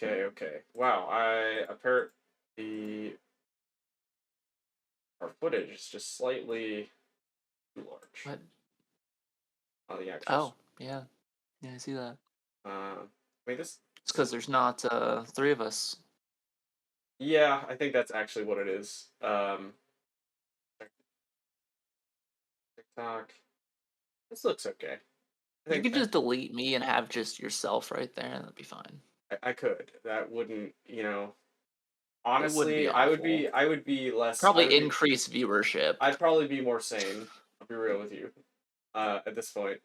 Okay. Wow, the our footage is just slightly too large. What? The actual. Oh, yeah. Yeah, I see that. Wait, this It's this is. because there's not three of us. Yeah, I think that's actually what it is. TikTok. This looks okay. I You think could just delete me and have just yourself right there, and that'd be fine. I could. That wouldn't, It wouldn't be honestly, awful. I would be less. I Probably would be. increase viewership. I'd probably be more sane. I'll be real with you. At this point,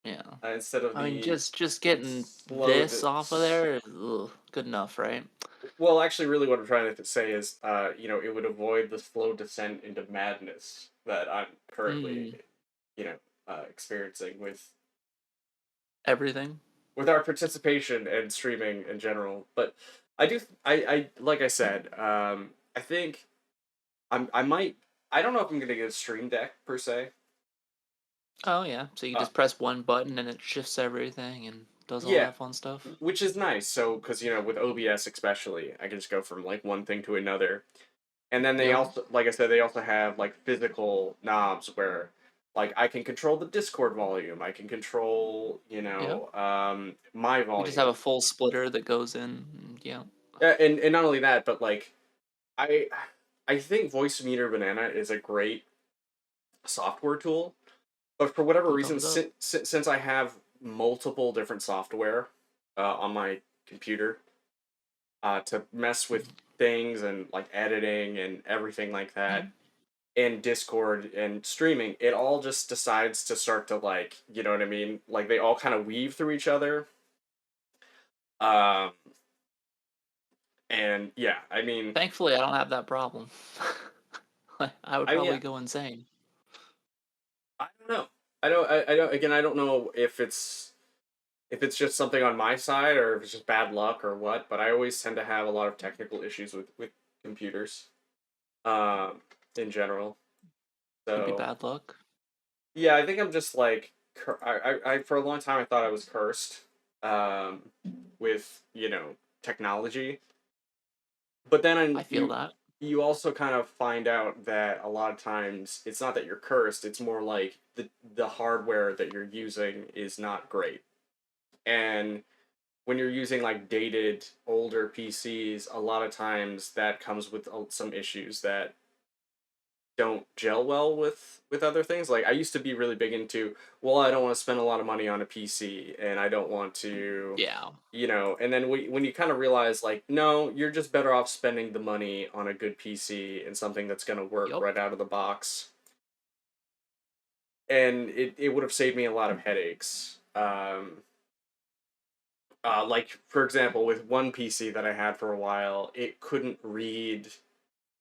Yeah. instead of I mean, the just getting slow. this off of there is good enough, right? Well, actually, really, what I'm trying to say is, it would avoid the slow descent into madness that I'm currently, Mm, experiencing everything. with our participation and streaming in general. But I do, like I said, I think I might, I don't know if I'm gonna get a stream deck per se. Oh, yeah. So you Uh, just press one button and it shifts everything and does all yeah, that fun stuff. which is nice. So, because with OBS especially, I can just go from like one thing to another. And then they Yep. also, like I said, they also have like physical knobs where, like, I can control the Discord volume. I can control, Yep. my You just have a volume. full splitter that goes in. Yeah. And not only that, but like, I, I think Voice Meter Banana is a great software tool. But for whatever No reason, thumbs up. since I have multiple different software on my computer to mess with things and like editing and everything like Yeah. that, and Discord and streaming, it all just decides to start to, like, you know what I mean? Like they all kind of weave through each other. Um, and yeah, I mean, Thankfully, I don't have that problem. I would I mean, probably go insane. I don't know. I don't. Again, I don't know if it's just something on my side or if it's just bad luck or what. But I always tend to have a lot of technical issues with computers, in general. Could be So bad luck. yeah, I think I'm just like I for a long time I thought I was cursed, um, with technology, but then I feel that. you also kind of find out that a lot of times it's not that you're cursed; it's more like the hardware that you're using is not great, and when you're using like dated older PCs, a lot of times that comes with some issues that don't gel well with other things. Like I used to be really big into, well, I don't want to spend a lot of money on a PC, and I don't want to, Yeah. and then when you kind of realize, like, no, you're just better off spending the money on a good PC and something that's going to work Yep. right out of the box, and it would have saved me a lot of headaches. Like for example, with one PC that I had for a while, it couldn't read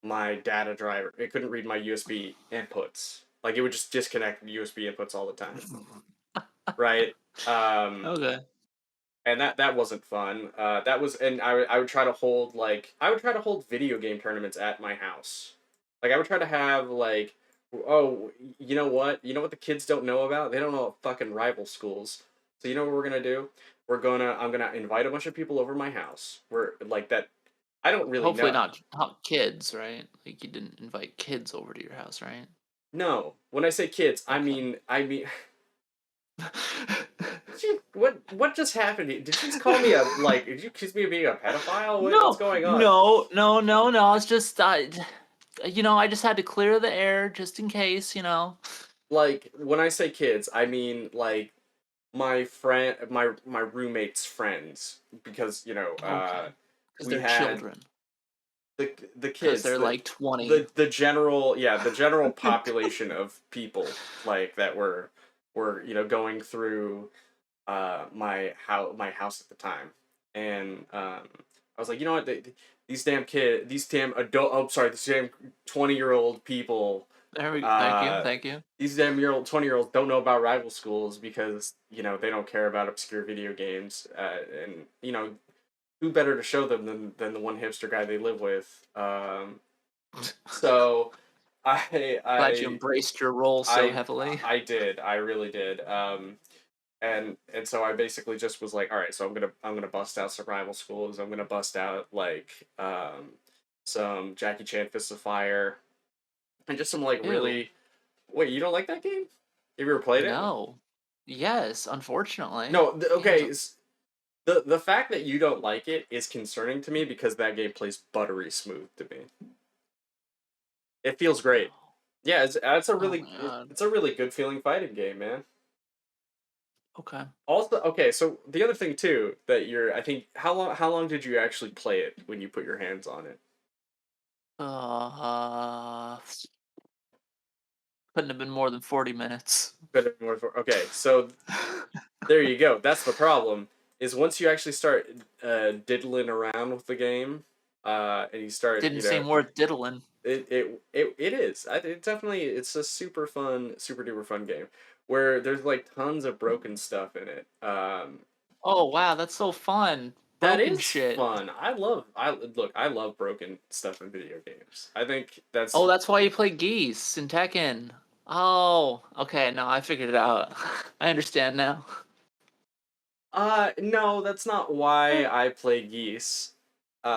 my data driver. It couldn't read my USB inputs. Like it would just disconnect USB inputs all the time, right? Um, Okay. and that wasn't fun. That was, and I would try to hold video game tournaments at my house. Like I would try to have like, oh, you know what the kids don't know about? They don't know about fucking rival schools. So you know what we're gonna do? I'm gonna invite a bunch of people over my house. We're like that. I don't really Hopefully know. not kids, right? Like you didn't invite kids over to your house, right? No, when I say kids, Okay. I mean, what just happened? Did you just call me a like? Did you accuse me of being a pedophile? What's No, going on? no. It's just I just had to clear the air just in case, Like when I say kids, I mean like my roommate's friends, because Okay. Because we they're had children. the Because kids, they're like 20. the general, the general population of people like that were going through my house at the time, and I was like, you know what, these damn adult, oh sorry, these damn 20-year-old people, There we go. Thank you. uh Thank you. these damn 20-year-olds don't know about rival schools because they don't care about obscure video games, and who better to show them than the one hipster guy they live with. So I Glad you I embraced your role so I heavily. I did. I really did. And so I basically just was like, all right, so I'm gonna bust out survival schools. I'm gonna bust out like some Jackie Chan Fists of Fire, and just some like Ew. really. Wait, you don't like that game? Have you ever played it? No. Yes, unfortunately. No. Games. Okay. The fact that you don't like it is concerning to me because that game plays buttery smooth to me. It feels great. Yeah, it's a Oh really my god. it's a really good feeling fighting game, man. Okay. Also, okay, so the other thing too that you're, I think, how long did you actually play it when you put your hands on it? Uh, couldn't have been more than 40 minutes. Bit more for okay, so there you go. That's the problem. Is once you actually start diddling around with the game, and you start, Didn't seem worth diddling. it is. It definitely it's a super fun, super duper fun game where there's like tons of broken stuff in it. Oh wow, that's so fun. That Broken is shit. fun. I love broken stuff in video games. I think Oh, that's that's why you play Geese in Tekken. Oh, okay, no, I figured it out. I understand now. no, that's not why I play Geese.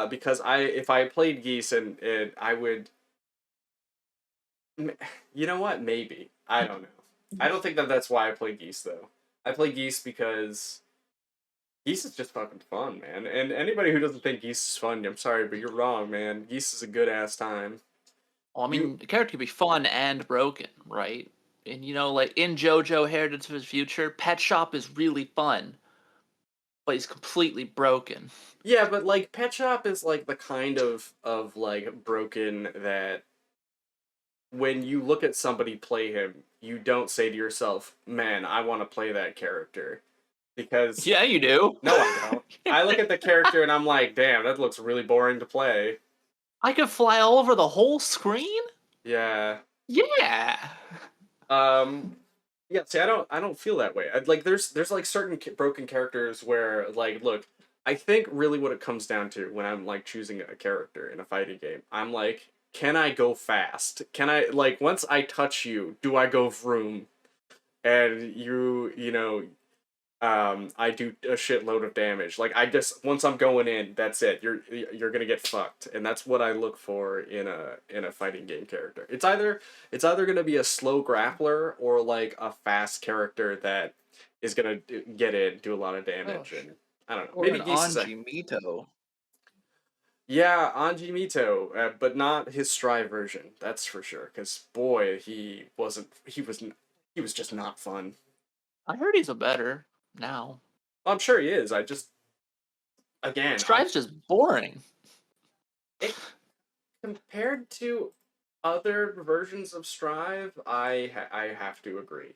Because if I played Geese and I would, you know what? Maybe I don't know. I don't think that that's why I play Geese though. I play Geese because Geese is just fucking fun, man. And anybody who doesn't think Geese is fun, I'm sorry, but you're wrong, man. Geese is a good ass time. Well, I You mean, the character can be fun and broken, right? And like in JoJo Heritage of the Future, Pet Shop is really fun, but he's completely broken. Yeah, but like Pet Shop is like the kind of like broken that when you look at somebody play him, you don't say to yourself, "Man, I want to play that character." Because Yeah, you do. no, I don't. I look at the character and I'm like, "Damn, that looks really boring to play." I could fly all over the whole screen? Yeah. Yeah. Um yeah, see I don't feel that way. Like there's like certain broken characters where like look, I think really what it comes down to when I'm like choosing a character in a fighting game, I'm like, can I go fast? Can I like once I touch you, do I go vroom? And I do a shitload of damage. Like I just once I'm going in, that's it. You're gonna get fucked, and that's what I look for in a fighting game character. It's either gonna be a slow grappler or like a fast character that is gonna get in, do a lot of Oh, damage, and I don't know. or Maybe an Geese is a Anji Mito. yeah Anji Mito, but not his Strive version. That's for sure. Because boy, he wasn't. He was just not fun. I heard he's a better now. I'm sure he is. I just again I Strive's just boring. it compared to other versions of Strive, I have to agree.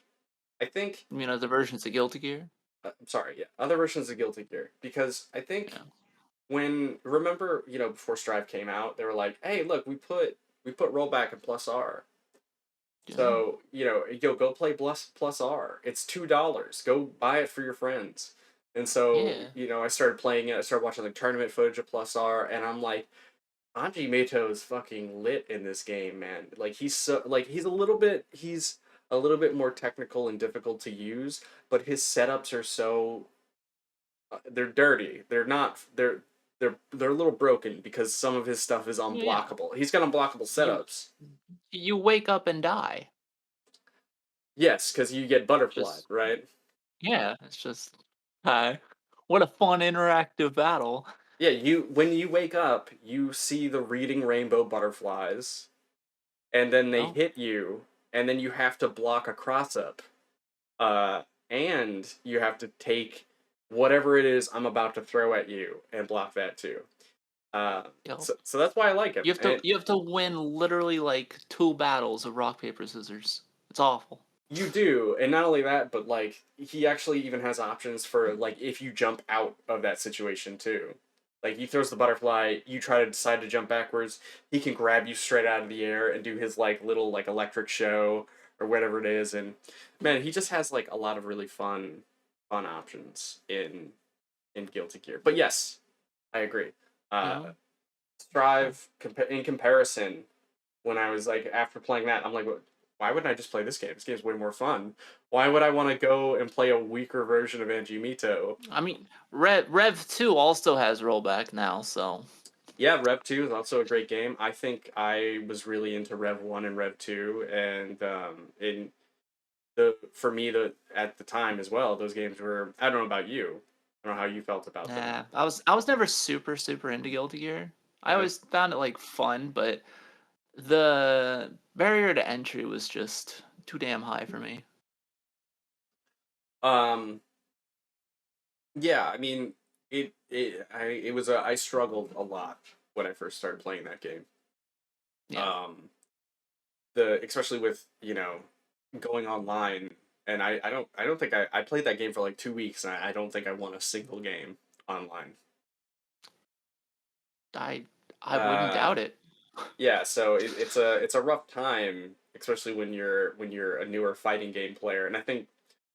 I think You know, the versions of Guilty Gear? I'm sorry, yeah, other versions of Guilty Gear because I think Yeah. when remember before Strive came out, they were like, hey, look, we put rollback in plus R. Yeah. So go play plus R. It's $2. Go buy it for your friends. And so Yeah. I started playing it. I started watching like tournament footage of plus R, and I'm like, Anji Meito is fucking lit in this game, man. Like he's a little bit more technical and difficult to use, but his setups are so they're dirty. They're a little broken because some of his stuff is Yeah. unblockable. He's got unblockable You setups. you wake up and die. Yes, because you get butterflied, Just right? yeah, it's just hi. What a fun interactive battle. Yeah, you when you wake up, you see the reading rainbow butterflies, and then they Oh, hit you, and then you have to block a cross up. Uh, and you have to take whatever it is I'm about to throw at you and block that too. Uh, yo. so that's why I like him. And You have to win literally like two battles of rock, paper, scissors. It's awful. you do, and not only that, but like he actually even has options for like if you jump out of that situation too. Like he throws the butterfly, you try to decide to jump backwards, he can grab you straight out of the air and do his like little like electric show or whatever it is, and man, he just has like a lot of really fun options in Guilty Gear. But yes, I agree. You Uh, know? Strive in comparison, when I was like after playing that, I'm like, why wouldn't I just play this game? This game's way more fun. Why would I want to go and play a weaker version of Angie Mito? I mean, Rev 2 also has rollback now, so Yeah, Rev 2 is also a great game. I think I was really into Rev 1 and Rev 2, and in the for me the at the time as well, those games were, I don't know about you. I don't know how you felt about them. nah. I was never super into Guilty Gear. I Yeah. always found it like fun, but the barrier to entry was just too damn high for me. Um yeah, I mean it was a I struggled a lot when I first started playing that game. Yeah. Um the especially with, going online, and I don't think I played that game for like 2 weeks, and I don't think I won a single game online. I I wouldn't Uh doubt it. yeah, so it's a rough time, especially when you're a newer fighting game player. And I think,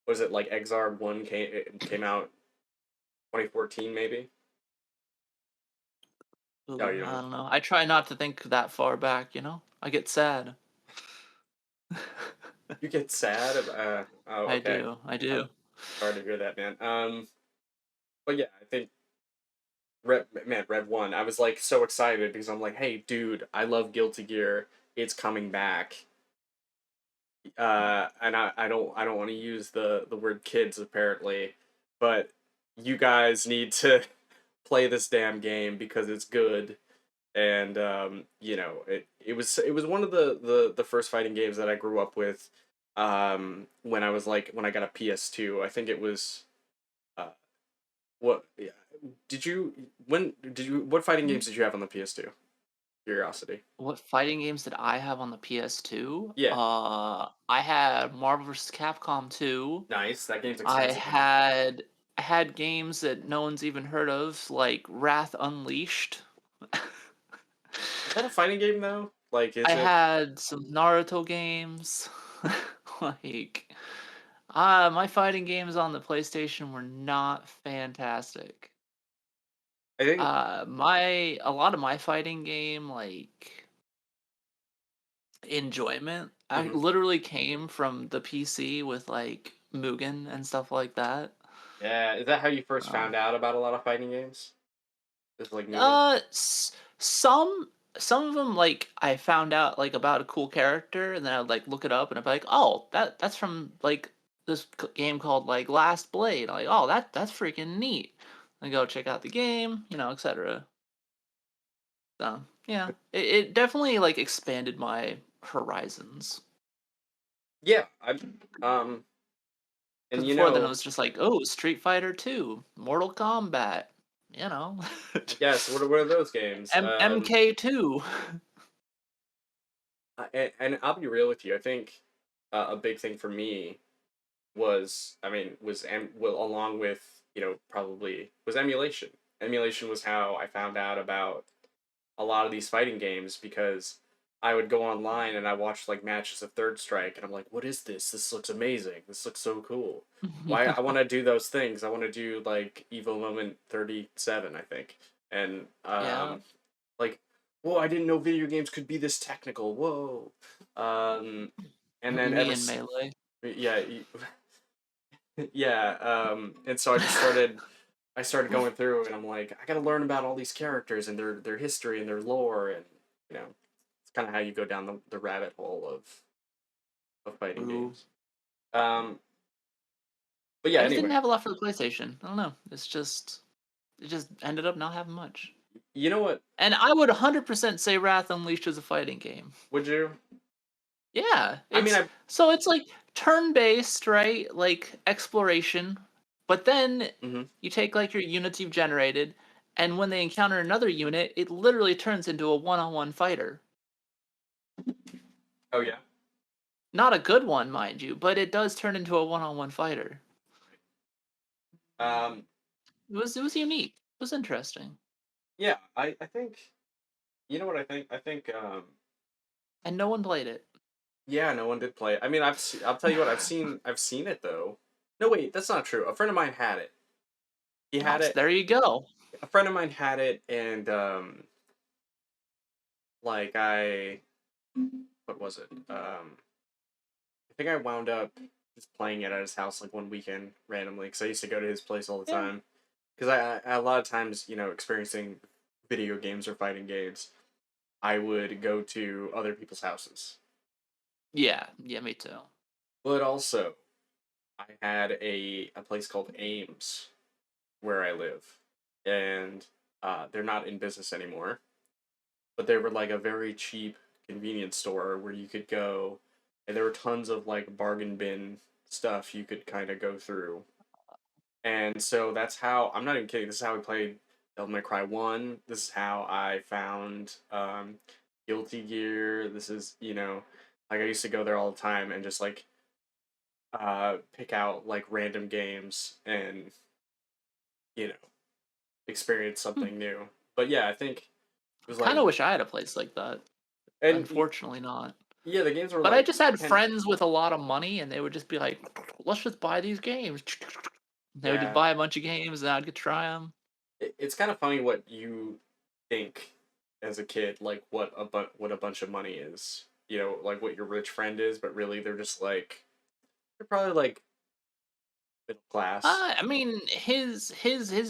was it like Exarb 1 came out 2014 maybe? Oh, Ooh, you I know. don't know. I try not to think that far back, you know? I get sad. You get sad oh, I okay. do. I I'm do. sorry to hear that, man. But yeah, I think Rev 1, I was like so excited because I'm like, "Hey, dude, I love Guilty Gear. It's coming back." And I don't want to use the word kids apparently, but you guys need to play this damn game because it's good. And it was one of the first fighting games that I grew up with. When I was like when I got a PS2, I think it was uh what yeah. What fighting Hmm? games did you have on the PS2? Curiosity. What fighting games did I have on the PS2? Yeah, I had Marvel vs. Capcom 2. nice. That game's I expensive now. had I had games that no one's even heard of, like Wrath Unleashed. Is that a fighting game though? Like, I is it? had some Naruto games. Like, my fighting games on the PlayStation were not fantastic. I think. My a lot of my fighting game like enjoyment I Mhm. literally came from the PC with like Mugen and stuff like that. Yeah, is that how you first Um, found out about a lot of fighting games? Just like Mugen? uh, s- some some of them like I found out like about a cool character and then I'd like look it up and I'd be like, oh, that's from like this game called like Last Blade. I'm like, oh, that's freaking neat. And go check out the game, etc. So yeah, it definitely like expanded my horizons. Yeah, I um and Because before then it was just like, oh, Street Fighter 2, Mortal Kombat, you know, yes, what are those games? MK2. And I'll be real with you. I think a big thing for me was, I mean, well, along with, probably was emulation. Emulation was how I found out about a lot of these fighting games because I would go online and I watched like matches of Third Strike, and I'm like, what is this? This looks amazing. This looks so cool. Why I want to do those things. I want to do like Evo Moment 37, I think. And Yeah, like, whoa, I didn't know video games could be this technical. Whoa. Um and then me and Melee. yeah, yeah, and so I started going through, and I'm like, I gotta learn about all these characters and their history and their lore, and it's kind of how you go down the rabbit hole of fighting Ooh. games. Um, but yeah, I just didn't anyway, have a lot for the PlayStation. I don't know. It just ended up not having much. you know what? And I would 100% say Wrath Unleashed is a fighting game. Would you? Yeah, I mean, it's like turn-based, right? Like exploration. But then mhm. you take like your units you've generated, and when they encounter another unit, it literally turns into a one-on-one fighter. Oh yeah. Not a good one, mind you, but it does turn into a one-on-one fighter. Um, It was unique. It was interesting. yeah, I think, you know what I think. I think And no one played it. yeah, no one did play it. I mean, I'll tell you what, I've seen it though. No, wait, that's not true. A friend of mine had it. He Oh, had so it. there you go. A friend of mine had it, and like what was it? think I wound up just playing it at his house like one weekend randomly because I used to go to his place all the Yeah. time. Because I a lot of times, experiencing video games or fighting games, I would go to other people's houses. Yeah, yeah, me too. But also, I had a place called Ames where I live, and they're not in business anymore. But they were like a very cheap convenience store where you could go, and there were tons of like bargain bin stuff you could kind of go through. And so that's how, I'm not even kidding, this is how we played Devil May Cry 1. This is how I found Guilty Gear. This is, like I used to go there all the time and just like pick out like random games and, you know, experience Hmm. something new. But yeah, I think it was Kind like, of wish I had a place like that. and Unfortunately, not. yeah, the games were But I like just had 10. friends with a lot of money, and they would just be like, "Let's just buy these games." They would just Yeah, buy a bunch of games, and I'd get to try them. it's kind of funny what you think as a kid, like what a bunch of money is. Like what your rich friend is, but really they're just like they're probably like middle class. I mean, his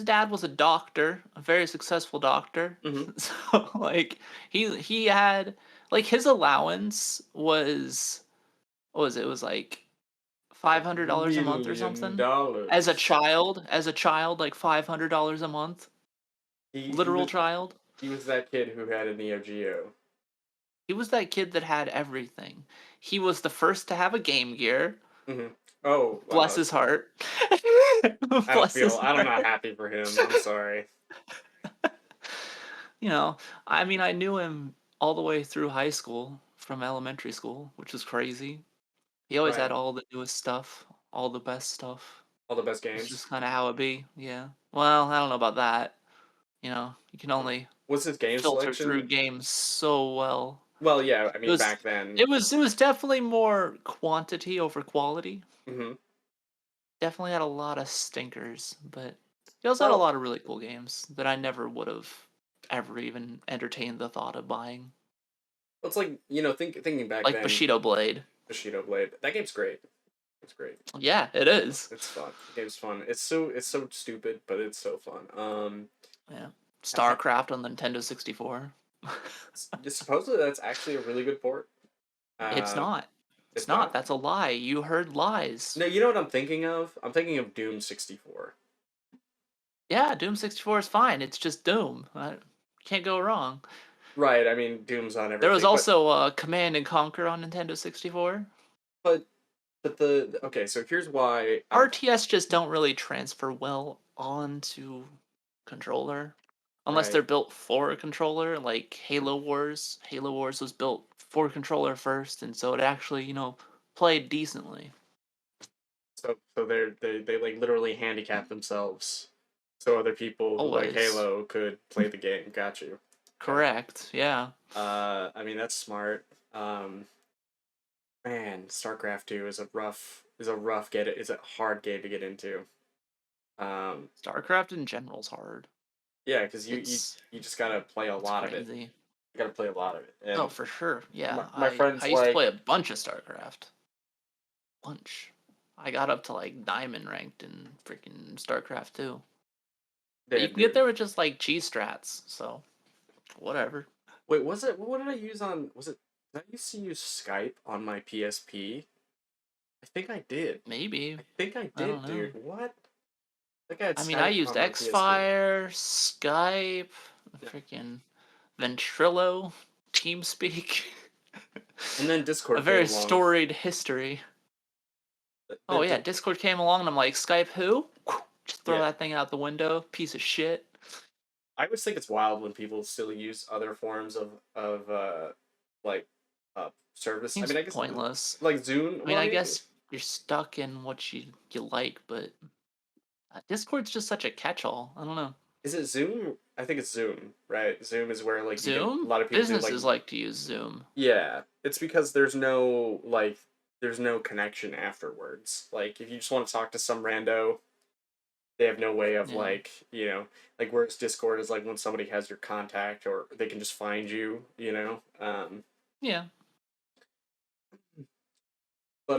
dad was a doctor, a very successful doctor. Mm-hmm. So like he had like his allowance was what was it? It was like Like $500 a month or million something. dollars. As a child, like $500 a month, He literal was child. that kid who had a Neo Geo. He was that kid that had everything. He was the first to have a Game Gear. Mm-hmm. Oh wow, Bless that's his funny. heart. Bless his I'm not heart. happy for him. I'm sorry. You know, I mean, I knew him all the way through high school from elementary school, which was crazy. He always had Right. all the newest stuff, all the best stuff. All the best It's games. just kind of how it be. Yeah. Well, I don't know about that. You can only What's his game filter through selection? games so well. Well, yeah, I It mean was back then. it was definitely more quantity over quality. Mm-hmm. Definitely had a lot of stinkers, but he also had a Well, lot of really cool games that I never would have ever even entertained the thought of buying. it's like thinking back Like then, Bushido Blade. Bushido Blade. That game's great. It's great. Yeah, it is. It's fun. The game's fun. It's so stupid, but it's so fun. Yeah. ha- StarCraft on the Nintendo 64. supposedly that's actually a really good port. It's Uh, not. It's it's not. not. That's a lie. You heard lies. No, you know what I'm thinking of? I'm thinking of Doom 64. Yeah, Doom 64 is fine. It's just Doom. Can't go wrong. Right. I mean, Doom's on There was everything, but also Command and Conquer on Nintendo 64. but but the okay. So here's why I'm RTS just don't really transfer well onto controller unless they're right. built for a controller, like Halo Wars. Halo Wars was built for controller first, and so it actually, played decently. So they like literally handicap themselves so other people who like Always. Halo could play the game. Got you. Okay. Correct. Yeah. I mean that's smart. Um, Man, StarCraft 2 is a rough get it is a hard game to get into. Um, StarCraft in general is hard. yeah, because It's you just gotta play a it's lot of it. crazy. You gotta play a lot of it. Oh, And for sure. Yeah. my I friends used to play like a bunch of StarCraft. Bunch. I got up to like diamond ranked in freaking StarCraft too. But you damn can get dude. there with just like cheese strats, so whatever. Wait, was it what did I use on was it did I used to use Skype on my PSP? I think I did. Maybe. I think I I did, don't know. dude. What? I think I had I mean, I Skype used on my PSP. Xfire, Skype, Yeah. freaking Ventrilo, TeamSpeak. And then A Discord came very along. storied history. Oh Then yeah, Discord came along and I'm like, Skype who? Just throw yeah. that thing out the window, piece of shit. I always think it's wild when people still use other forms of like service. I Seems mean, I guess pointless. like Zoom. I mean, Well, I I mean, guess you're stuck in what you like, but Discord's just such a catch-all. I don't know. is it Zoom? I think it's Zoom, right? Zoom is where like you can a Zoom? lot of people do like Businesses like to use Zoom. yeah. It's because there's no connection afterwards. Like if you just want to talk to some rando, they have no way of Yeah. like like whereas Discord is like when somebody has your contact or they can just find you. Yeah.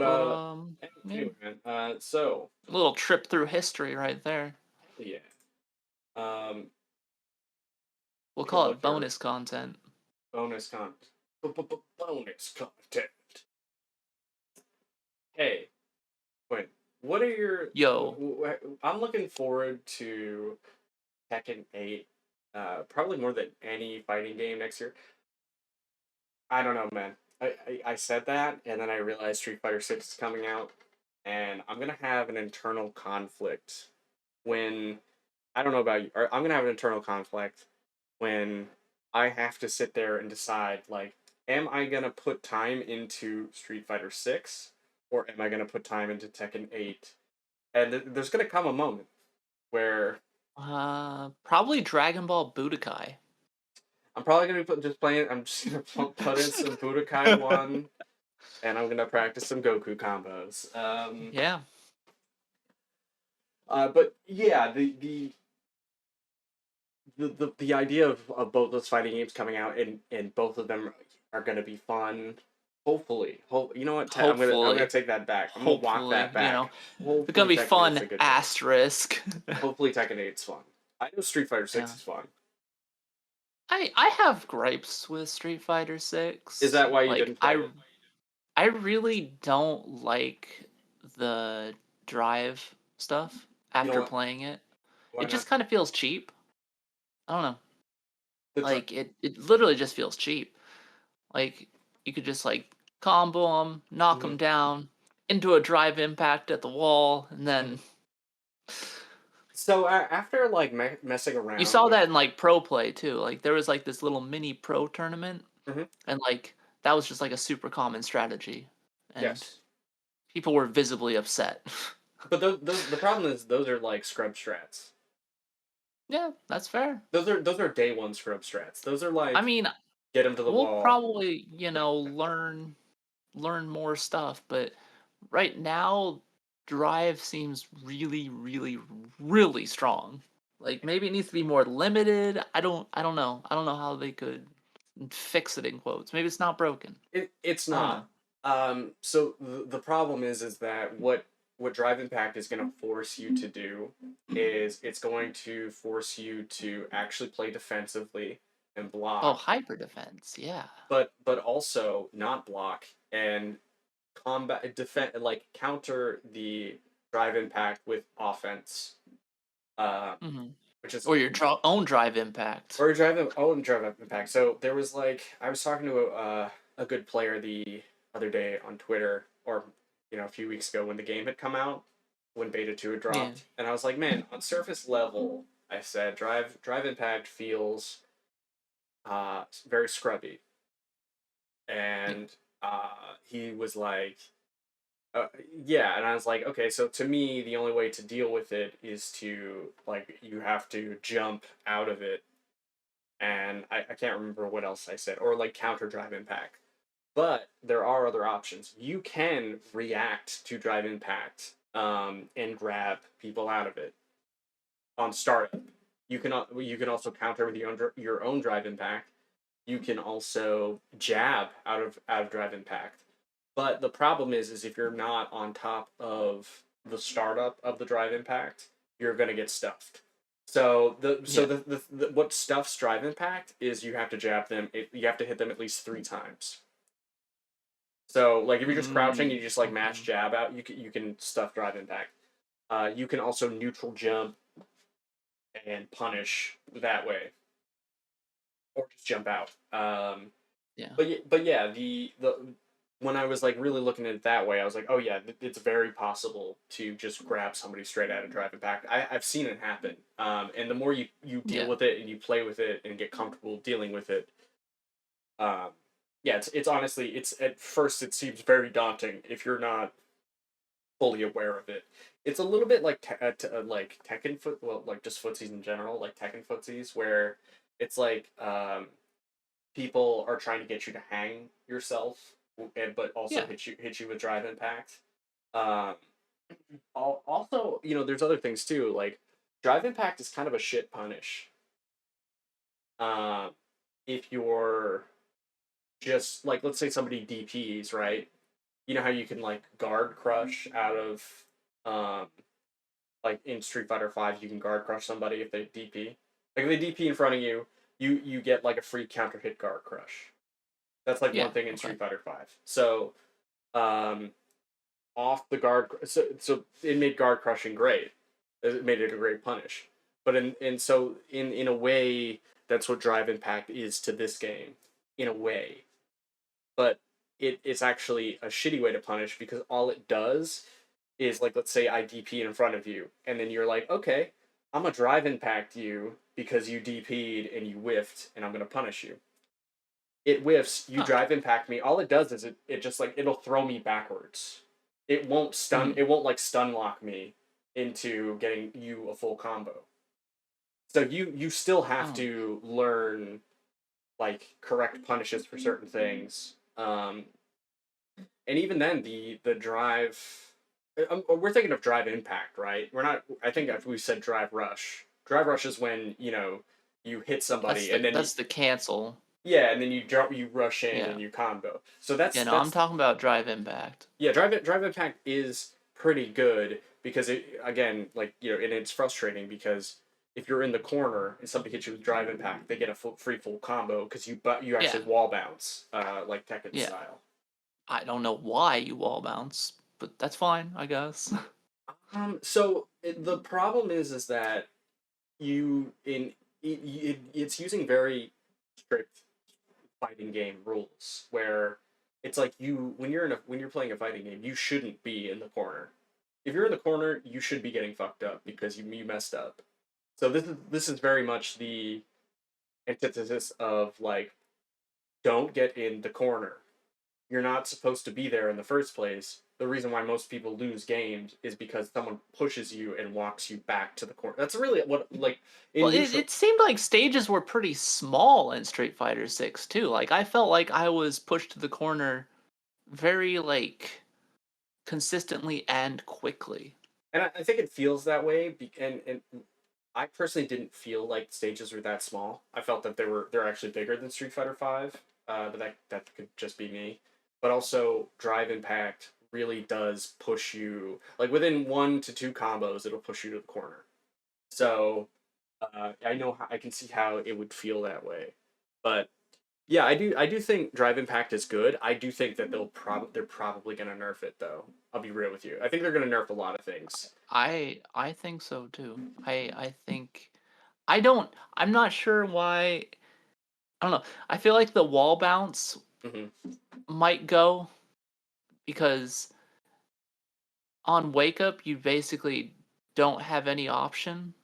But But yeah, anyway, man. So a little trip through history right there. hell yeah. Um, We'll take a call look it here. bonus content. Bonus content. Bonus content. Hey, Quinn, what are your? Yo, I'm looking forward to Tekken 8. Probably more than any fighting game next year. I don't know, man. I said that, and then I realized Street Fighter 6 is coming out, and I'm gonna have an internal conflict when I don't know about you, or I'm gonna have an internal conflict when I have to sit there and decide, like, am I gonna put time into Street Fighter 6 or am I gonna put time into Tekken 8? And there's gonna come a moment where probably Dragon Ball Budokai. I'm probably gonna be just playing. I'm just gonna put in some Budokai 1, and I'm gonna practice some Goku combos. Yeah. But yeah, the idea of both those fighting games coming out and both of them are gonna be fun. Hopefully, you know what? I'm gonna Hopefully. take that back. I'm gonna walk Hopefully, that you know. back. It's gonna Hopefully, be Tekken 8's fun, a good game. asterisk. Hopefully, Tekken 8's fun. I know Street Fighter Yeah. 6 is fun. I have gripes with Street Fighter Is 6. that why you Like didn't play it? I really don't like the drive stuff You know after what? playing it. Why It not? just kind of feels cheap. I don't know. The dr- Like it literally just feels cheap. Like you could just like combo them, knock Mhm, them down into a drive impact at the wall, and mhm. then So after like messing you around saw with, that in like pro play too. Like there was like this little mini pro tournament, Mhm, and like that was just like a super common strategy, and yes, people were visibly upset. but the problem is those are like scrub strats. Yeah, that's fair. Those are day one scrub strats. Those are I like mean, get him to the we'll wall. probably, learn more stuff, but right now drive seems really, really, really strong. Like maybe it needs to be more limited. I don't know. I don't know how they could fix it in quotes. Maybe it's not broken. It's I don't not. know. So the problem is that what Drive Impact is going to force you to do is it's going to force you to actually play defensively and Oh, block, hyper defense. Yeah. but also not block and combat defend like counter the Drive Impact with offense, uh, Hmm. which is Or your own drive impact. or drive impact. So there was like I was talking to a good player the other day on Twitter, or a few weeks ago when the game had come out, when Beta 2 had Yeah. dropped, and I was like, man, on surface level, I said drive impact feels very scrubby, Yeah. and he was like, uh, yeah, and I was like, okay, so to me, the only way to deal with it is to like you have to jump out of it, and I can't remember what else I said, or like counter drive impact. But there are other options. You can react to drive impact, and grab people out of it on startup. You can also counter with your own drive impact. You can also jab out of drive impact. But the problem is if you're not on top of the startup of the drive impact, you're gonna get stuffed. So Yeah. the what stuffs drive impact is you have to jab them. You have to hit them at least 3 times. So like if you're just crouching, Mm, you just like mash okay. jab out. You can stuff drive impact. You can also neutral jump and punish that way, or just jump out. Yeah. But yeah, the when I was like really looking at it that way, I was like, oh yeah, it's very possible to just grab somebody straight out of drive impact. I've seen it happen. And the more you deal Yeah. with it and you play with it and get comfortable dealing with it, um, yeah, it's honestly it's at first it seems very daunting if you're not fully aware of it. It's a little bit like like Tekken well, like just footsies in general, like Tekken footsies, where it's like people are trying to get you to hang yourself, but also Yeah. hit you with drive impact. Um, also, there's other things too. Like drive impact is kind of a shit punish. Um, if you're just like, let's say somebody DPs, right? you know how you can like guard crush out of um like in Street Fighter Five, you can guard crush somebody if they DP. Like if they DP in front of you, you get like a free counter hit guard crush. That's like one Yeah. thing in Okay. Street Fighter Five. So um, off the guard, so it made guard crushing great. It made it a great punish. But in a way, that's what Drive Impact is to this game, in a way. But it's actually a shitty way to punish because all it does is like, let's say I DP in front of you, and then you're like, okay, I'm gonna Drive Impact you because you DP'd and you whiffed, and I'm gonna punish you. It whiffs, you Huh. Drive Impact me. All it does is it just like it'll throw me backwards. It won't stun. Mm. It won't like stun lock me into getting you a full combo. So you still have Oh. to learn like correct punishes for certain things. And even then, the drive. We're thinking of drive impact, right? We're not. I think if we said drive rush. Drive rush is when you hit somebody and then That's the cancel. yeah, and then you rush in Yeah. and you combo. So Yeah. No, I'm that's talking about drive impact. yeah. Drive impact is pretty good because it again like and it's frustrating because if you're in the corner and somebody hits you with drive impact, they get a free full combo because you Yeah. actually wall bounce like Tekken Yeah. style. I don't know why you wall bounce, but that's fine, I guess. So the problem is that you in it's using very strict fighting game rules where it's like when you're playing a fighting game, you shouldn't be in the corner. If you're in the corner, you should be getting fucked up because you messed up. So this is very much the antithesis of like don't get in the corner. You're not supposed to be there in the first place. The reason why most people lose games is because someone pushes you and walks you back to the corner. That's really what like Well, in neutral. it seemed like stages were pretty small in Street Fighter 6 too. Like I felt like I was pushed to the corner very like consistently and quickly. And I think it feels that way. And I personally didn't feel like stages were that small. I felt that they're actually bigger than Street Fighter Five. But that could just be me. But also, Drive Impact really does push you like within 1 to 2 combos, it'll push you to the corner. So I know I can see how it would feel that way. But yeah, I do think Drive Impact is good. I do think that they're probably gonna nerf it though. I'll be real with you. I think they're gonna nerf a lot of things. I think so too. I think I don't I'm not sure why I don't know. I feel like the wall bounce Hmm. might go because on wake up you basically don't have any option.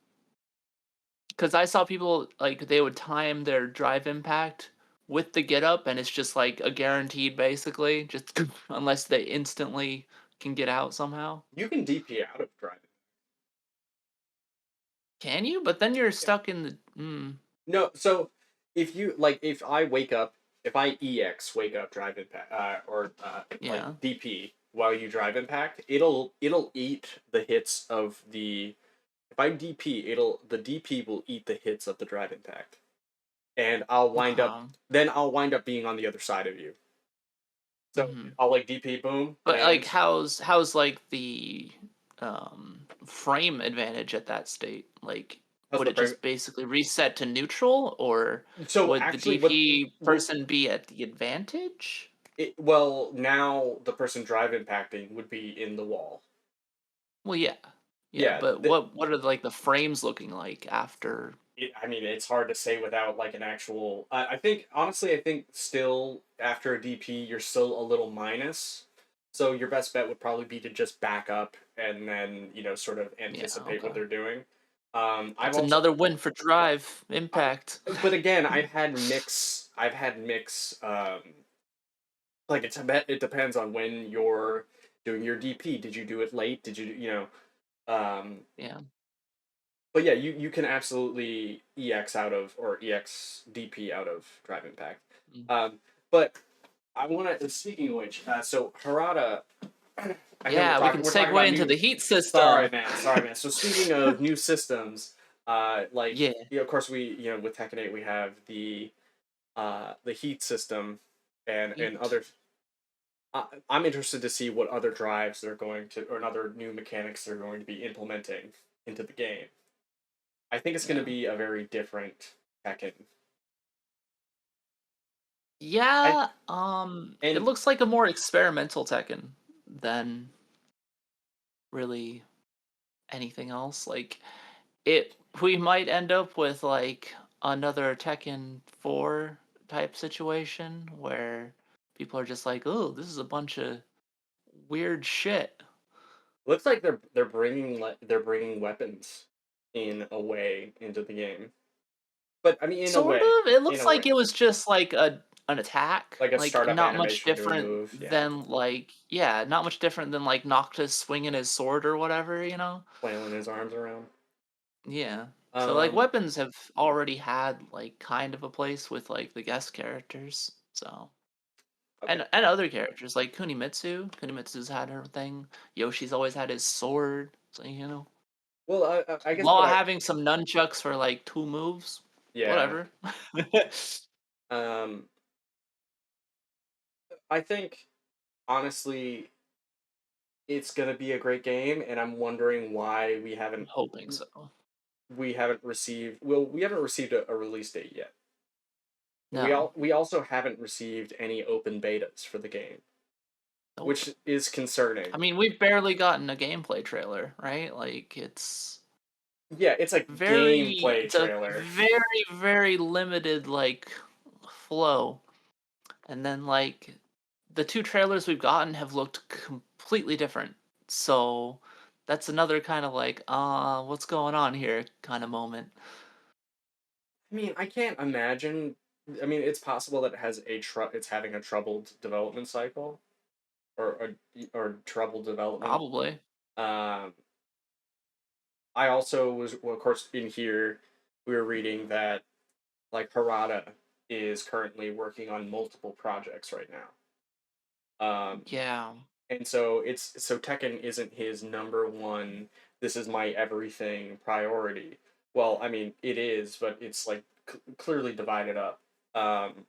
Because I saw people like they would time their drive impact with the get up, and it's just like a guaranteed basically, just unless they instantly can get out somehow. You can DP out of Drive. Can you? But then you're Yeah. stuck in the. No, so if I wake up, if I EX wake up Drive Impact or like Yeah. DP while you Drive Impact, it'll eat the hits of the if I DP, the DP will eat the hits of the Drive Impact. And Uh-huh. I'll wind up being on the other side of you. So Hmm. I'll like DP boom But like, land. how's like the frame advantage at that state? Like, How's would the it frame? just basically reset to neutral, or So would the actually, what DP what person be at the advantage? well now the person drive impacting would be in the wall. Well, yeah, yeah, Yeah, but what are like the frames looking like after? I mean, it's hard to say without like an actual. I think honestly, I think still after a DP, you're still a little minus. So your best bet would probably be to just back up and then sort of Yeah, anticipate what okay, they're doing. I've that's also, another win for Drive uh, Impact. but again, I've had mix. I've had mix. Like it depends on when you're doing your DP. Did you do it late? Did you Um, Yeah. but yeah, you can absolutely EX out of or EX DP out of Drive Impact. Mm. But I want to. Speaking of which, so Harada, I know Yeah, we can we're talking about segue into new. the heat Sorry, system. man. Sorry, man. So speaking of new systems, like Yeah. of course with Tekken 8 we have the heat system and Heat. other. I'm interested to see what other drives they're going to, or other new mechanics they're going to be implementing into the game. I think it's going to Yeah. be a very different Tekken. I Yeah, it and looks like a more experimental Tekken than really anything else. Like it we might end up with like another Tekken 4 type situation where people are just like, "Oh, this is a bunch of weird shit." looks like they're bringing they're bringing weapons in a way into the game. But I mean, Sort of. It in looks a way, like it was just like an attack, like a like startup not much animation to a different move. Yeah, than like yeah, not much different than like Noctis swinging his sword or whatever, you know? flailing his arms around. Yeah. So like Um, weapons have already had like kind of a place with like the guest characters. So okay. and other characters like Kunimitsu. Kunimitsu's had her thing. Yoshi's always had his sword. So you know. Well, I guess what Law I having some nunchucks for like two moves. yeah. Whatever. Um, I think honestly, it's gonna be a great game, and I'm wondering why I'm hoping so. we haven't received well we haven't received a release date yet. No. We also haven't received any open betas for the game, Nope. which is concerning. I mean, we've barely gotten a gameplay trailer, right? Like Yeah, it's a gameplay it's a trailer. very, very limited like flow. And then like the two trailers we've gotten have looked completely different. So that's another kind of like, what's going on here kind of moment. I mean, I can't imagine. I mean, it's possible that it has it's having a troubled development cycle, or troubled development. Probably. Um, I also was, well, of course, in here we were reading that like Harada is currently working on multiple projects right now. Yeah. And so Tekken isn't his number one. This is my everything priority. Well, I mean it is, but it's like clearly divided up. Um,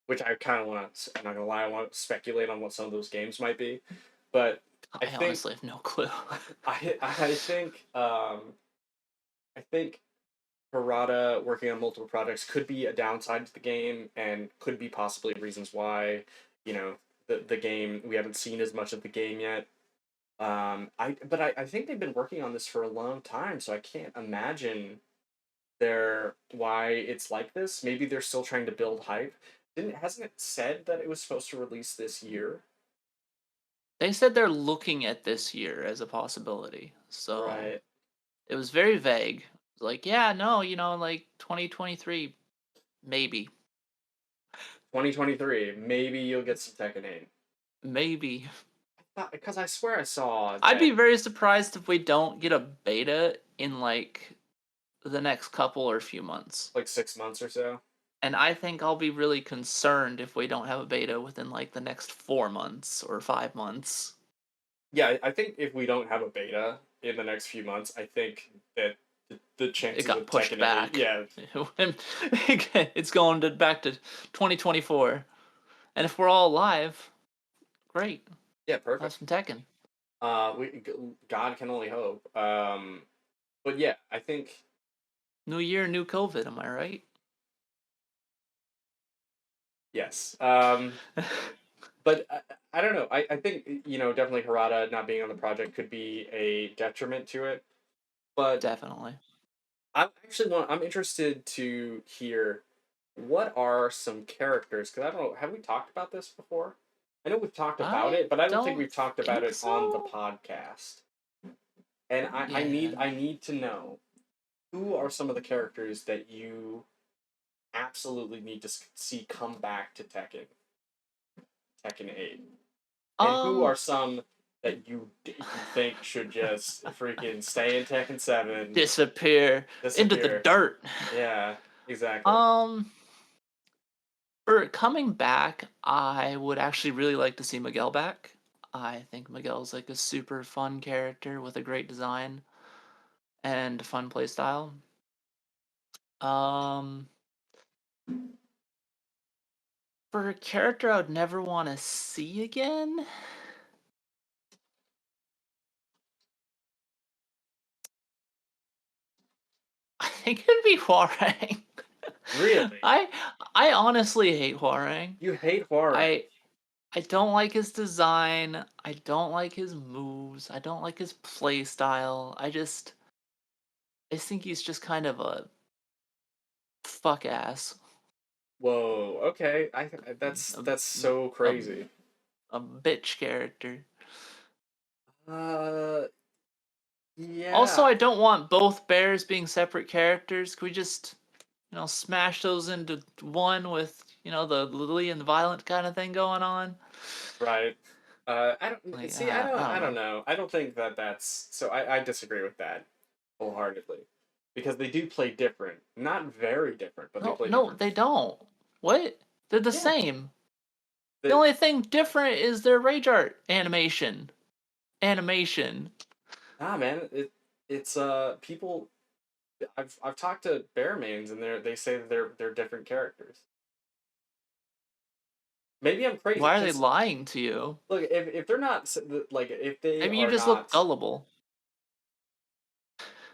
which I kind of want to. I'm not gonna lie. I want to speculate on what some of those games might be, but I I think honestly have no clue. I think Harada working on multiple projects could be a downside to the game, and could be possibly reasons why you know the game, we haven't seen as much of the game yet. I think they've been working on this for a long time, so I can't imagine why it's like this. Maybe they're still trying to build hype. Didn't hasn't it said that it was supposed to release this year? They said they're looking at this year as a possibility. So Right. it was very vague. Like, yeah, no, like 2023, maybe. 2023. Maybe you'll get some Tekken 8. Maybe. Because I swear I saw I'd be that very surprised if we don't get a beta in like the next couple or few months. like 6 months or so. And I think I'll be really concerned if we don't have a beta within like the next 4 months or 5 months. Yeah, I think if we don't have a beta in the next few months, I think that the It chances got of pushed Tekken 8, back. yeah, It's going back to 2024. And if we're all alive, great. yeah, Have perfect. some Tekken. God can only hope. But yeah, I think New year, new COVID, am I right? yes. But I don't know. I think definitely Harada not being on the project could be a detriment to it. But Definitely. I'm interested to hear what are some characters, because I don't know, have we talked about this before? I know we've talked about I it, but I don't think don't we've talked about think it on the so. podcast. And Yeah. I need to know who are some of the characters that you absolutely need to see come back to Tekken 8, and who Um, are some that you think should just freaking stay in Tekken 7, disappear into the disappear. dirt. Yeah, exactly. Um, for coming back, I would actually really like to see Miguel back. I think Miguel's like a super fun character with a great design and a fun play style. Um, For a character I would never want to see again, I think it'd be Hwoarang. Really? I I honestly hate Hwoarang. You hate Huarang? I I don't like his design. I don't like his moves. I don't like his play style. I think he's just kind of a fuck ass. Whoa. Okay. A, That's so a, crazy. a bitch character. Uh. Also, Yeah. I don't want both bears being separate characters. Can we just, smash those into one with, the Lily and Violent kind of thing going on? Right. I don't Like, see. I I don't don't know. know. I don't think that that's so. I disagree with that wholeheartedly, because they do play different. Not very different, but they No, play no, different. they don't. What? They're the Yeah. same. The The only thing different is their rage art animation. Animation. Nah, man. It's people. I've talked to bear mains and they say that they're different characters. Maybe I'm crazy Why are they because lying to you? look, if they're not like if they Maybe you are just look not. gullible.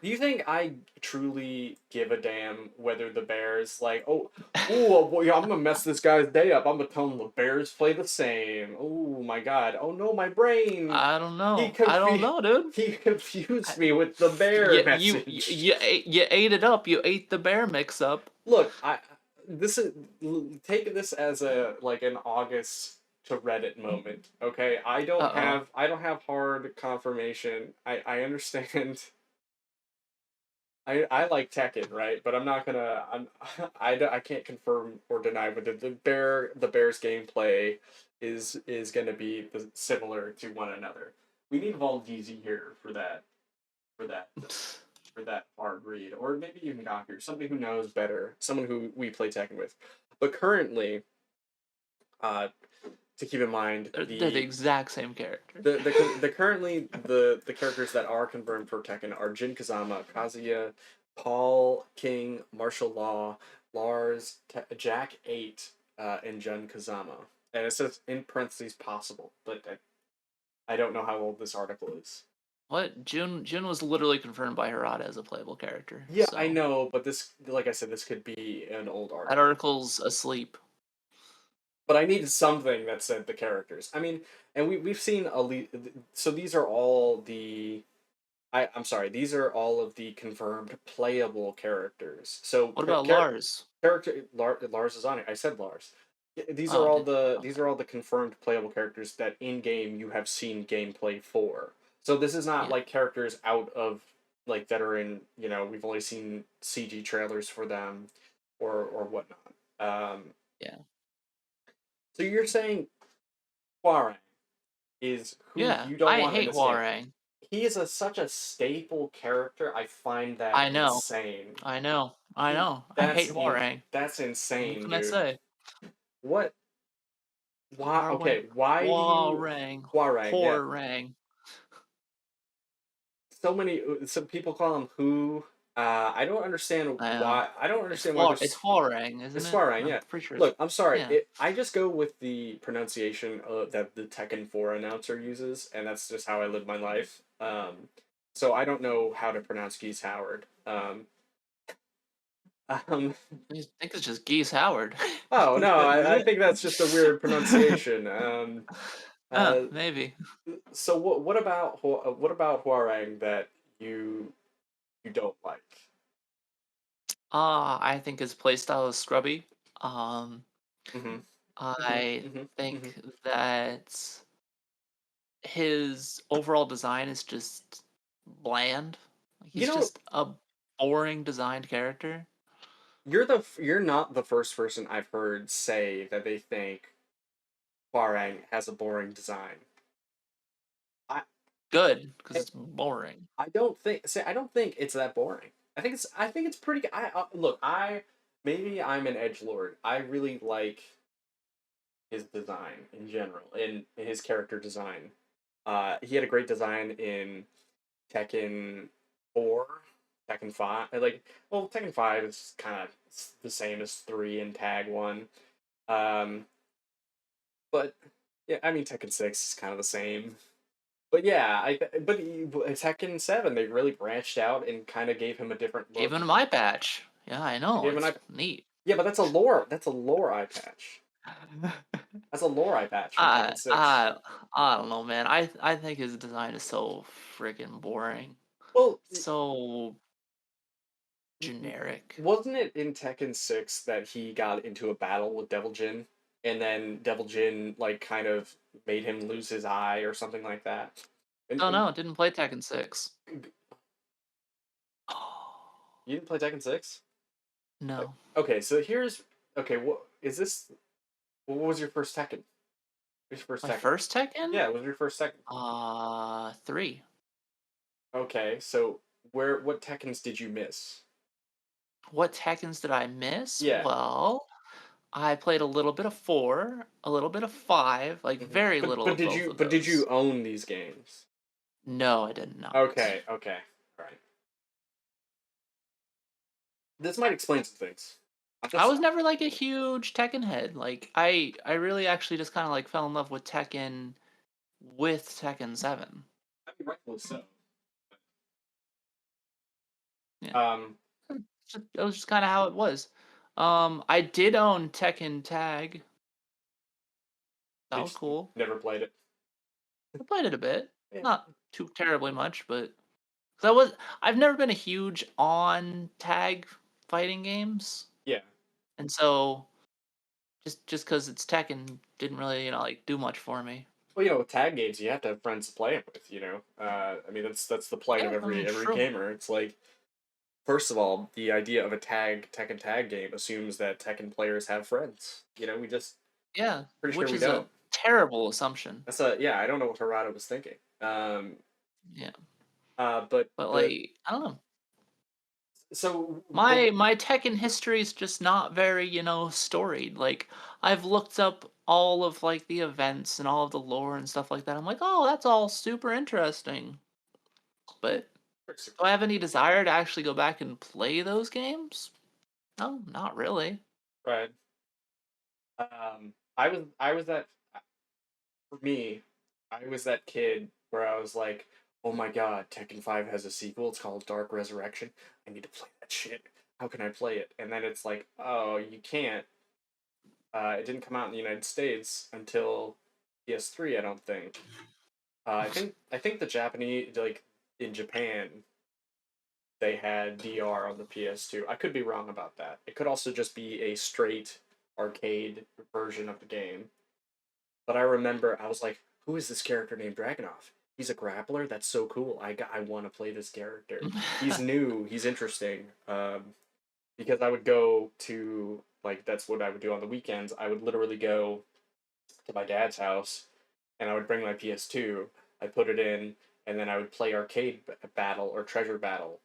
Do you think I truly give a damn whether the Bears like oh boy, I'm gonna mess this guy's day up. I'm gonna tell him the Bears play the same. Oh my god. Oh no, my brain. I don't He know. I don't confused know, dude. he confused I, me with the bear message. you ate it up. You ate the bear mix up. Look, I this is take this as a like an August to Reddit moment. Okay, Uh oh. I don't have hard confirmation. I understand. I like Tekken, right? But I'm not gonna. I can't confirm or deny whether the Bears gameplay is gonna be similar to one another. We need Valdezi here for that for that hard read, or maybe even Gaku, somebody who knows better, someone who we play Tekken with. But currently, uh, to keep in mind They're the exact same character. the characters that are confirmed for Tekken are Jin Kazama, Kazuya, Paul King, Martial Law, Lars, Jack 8, and Jun Kazama. And it says in parentheses possible, but I don't know how old this article is. What? June was literally confirmed by Harada as a playable character. Yeah, I So know, but this, like I said, this could be an old that article. article's asleep. But I needed something that said the characters. I mean, and we've seen so these are all the I'm sorry, these are all of the confirmed playable characters. So What about Lars? Lars is on it. I said Lars. Oh, did These okay. are all the confirmed playable characters that in game you have seen gameplay for. So this is not Yeah. like characters out of like that are in, we've only seen CG trailers for them or whatnot. Yeah. So you're saying Huarang is who Yeah. you don't I want in hate this game. Hwoarang. He is such a staple character. I find that I know. insane. I know. I He know. I hate Hwoarang. that's What insane, can I dude. say? What? Why? Hwoarang. Okay, why do you Hwoarang. Huarang? Yeah, Hwoarang. so many. Some people call him who. I don't understand I know. why. I don't It's understand why Hwar. It's there's. Hwoarang, isn't It's it? Huarang, I'm yeah. pretty sure it's. Look, I'm sorry. Yeah. I just go with the pronunciation that the Tekken 4 announcer uses, and that's just how I live my life. So I don't know how to pronounce Geese Howard. Um, I think it's just Geese Howard. oh no, Is I it? think that's just a weird pronunciation. Uh, Maybe. so what about Huarang that you you don't like? I think his playstyle is scrubby. Um, Mm-hmm. Mm-hmm. I Mm-hmm. Mm-hmm. think that his overall design is just bland. Like You he's know, just a boring designed character. you're not the first person I've heard say that they think Huarang has a boring design. I Good, because it's boring. I don't think it's that boring. I think it's pretty. Look, I maybe I'm an edge lord. I really like his design in general and his character design. He had a great design in Tekken 4, Tekken 5. Tekken 5 is kind of the same as 3 and Tag 1. Um, But yeah, I mean Tekken 6 is kind of the same. But yeah, Tekken 7 they really branched out and kind of gave him a different Gave look. him my patch. Yeah, I know. Gave an It's eye. neat. Yeah, but that's a lore eye patch. That's a lore eye patch from I Tekken 6. I I don't know, man. I think his design is so freaking boring. Well, So generic. wasn't it in Tekken 6 that he got into a battle with Devil Jin and then Devil Jin like kind of made him lose his eye or something like that? Oh And no, didn't play Tekken 6. you didn't play Tekken 6? No. Okay, so here's okay, what is this what was your first Tekken? What's your first My Tekken? first Tekken? Yeah, what was your first Tekken? 3. Okay, so what Tekkens did you miss? What Tekkens did I miss? Yeah. Well, I played a little bit of 4, a little bit of 5, like very But little but of did both you of but did you those. own these games? No, I did not. Okay, okay. All right. This might explain some things. I'm I just was never like a huge Tekken head. Like I really actually just kind of like fell in love with Tekken with Tekken 7. I mean rightfully so. Yeah. Um That was just kind of how it was. I did own Tekken Tag. That you was just cool. never played it. I played it a bit. Yeah. Not too terribly much, but 'cause I've never been a huge on tag fighting games. Yeah. And so just cuz it's Tekken didn't really, like do much for me. Well, with tag games, you have to have friends to play it with. I mean, that's the plight of Yeah, I mean, every true. gamer. It's like, first of all, the idea of a Tekken tag game assumes that Tekken players have friends. We just Yeah, pretty sure which we is a don't. terrible assumption. Yeah. I don't know what Harada was thinking. Yeah. But But the like, I don't know. so the My Tekken history is just not very, storied. Like I've looked up all of like the events and all of the lore and stuff like that. I'm like, "Oh, that's all super interesting." But do I have any desire to actually go back and play those games? No, not really. right. I was that for me. I was that kid where I was like, oh my god, Tekken 5 has a sequel. It's called Dark Resurrection. I need to play that shit. How can I play it? And then it's like, oh, you can't. It didn't come out in the United States until PS3, I don't think. I think the Japanese like in Japan they had DR on the PS2. I could be wrong about that. It could also just be a straight arcade version of the game. But I remember I was like, who is this character named Dragunov? He's a grappler. That's so cool. I want to play this character. He's new. He's interesting. Because I would go to like that's what I would do on the weekends. I would literally go to my dad's house, and I would bring my PS2. I put it in, and then I would play battle or treasure battle.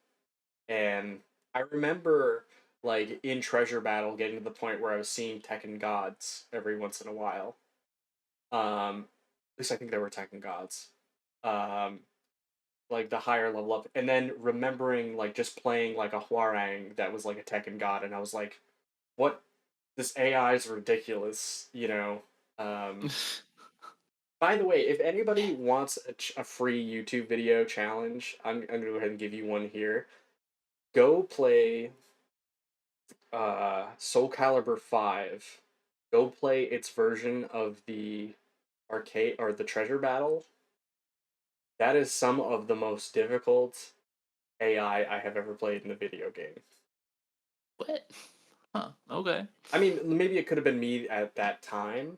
And I remember like in treasure battle getting to the point where I was seeing Tekken gods every once in a while. At least I think they were Tekken gods. Um, like the higher level up, and then remembering like just playing like a Hwarang that was like a Tekken god, and I was like, "What? This AI is ridiculous." By the way, if anybody wants a free YouTube video challenge, I'm gonna go ahead and give you one here. Go play Soul Calibur 5. Go play its version of the arcade or the treasure battle. That is some of the most difficult AI I have ever played in a video game. What? Huh. Okay. I mean, maybe it could have been me at that time,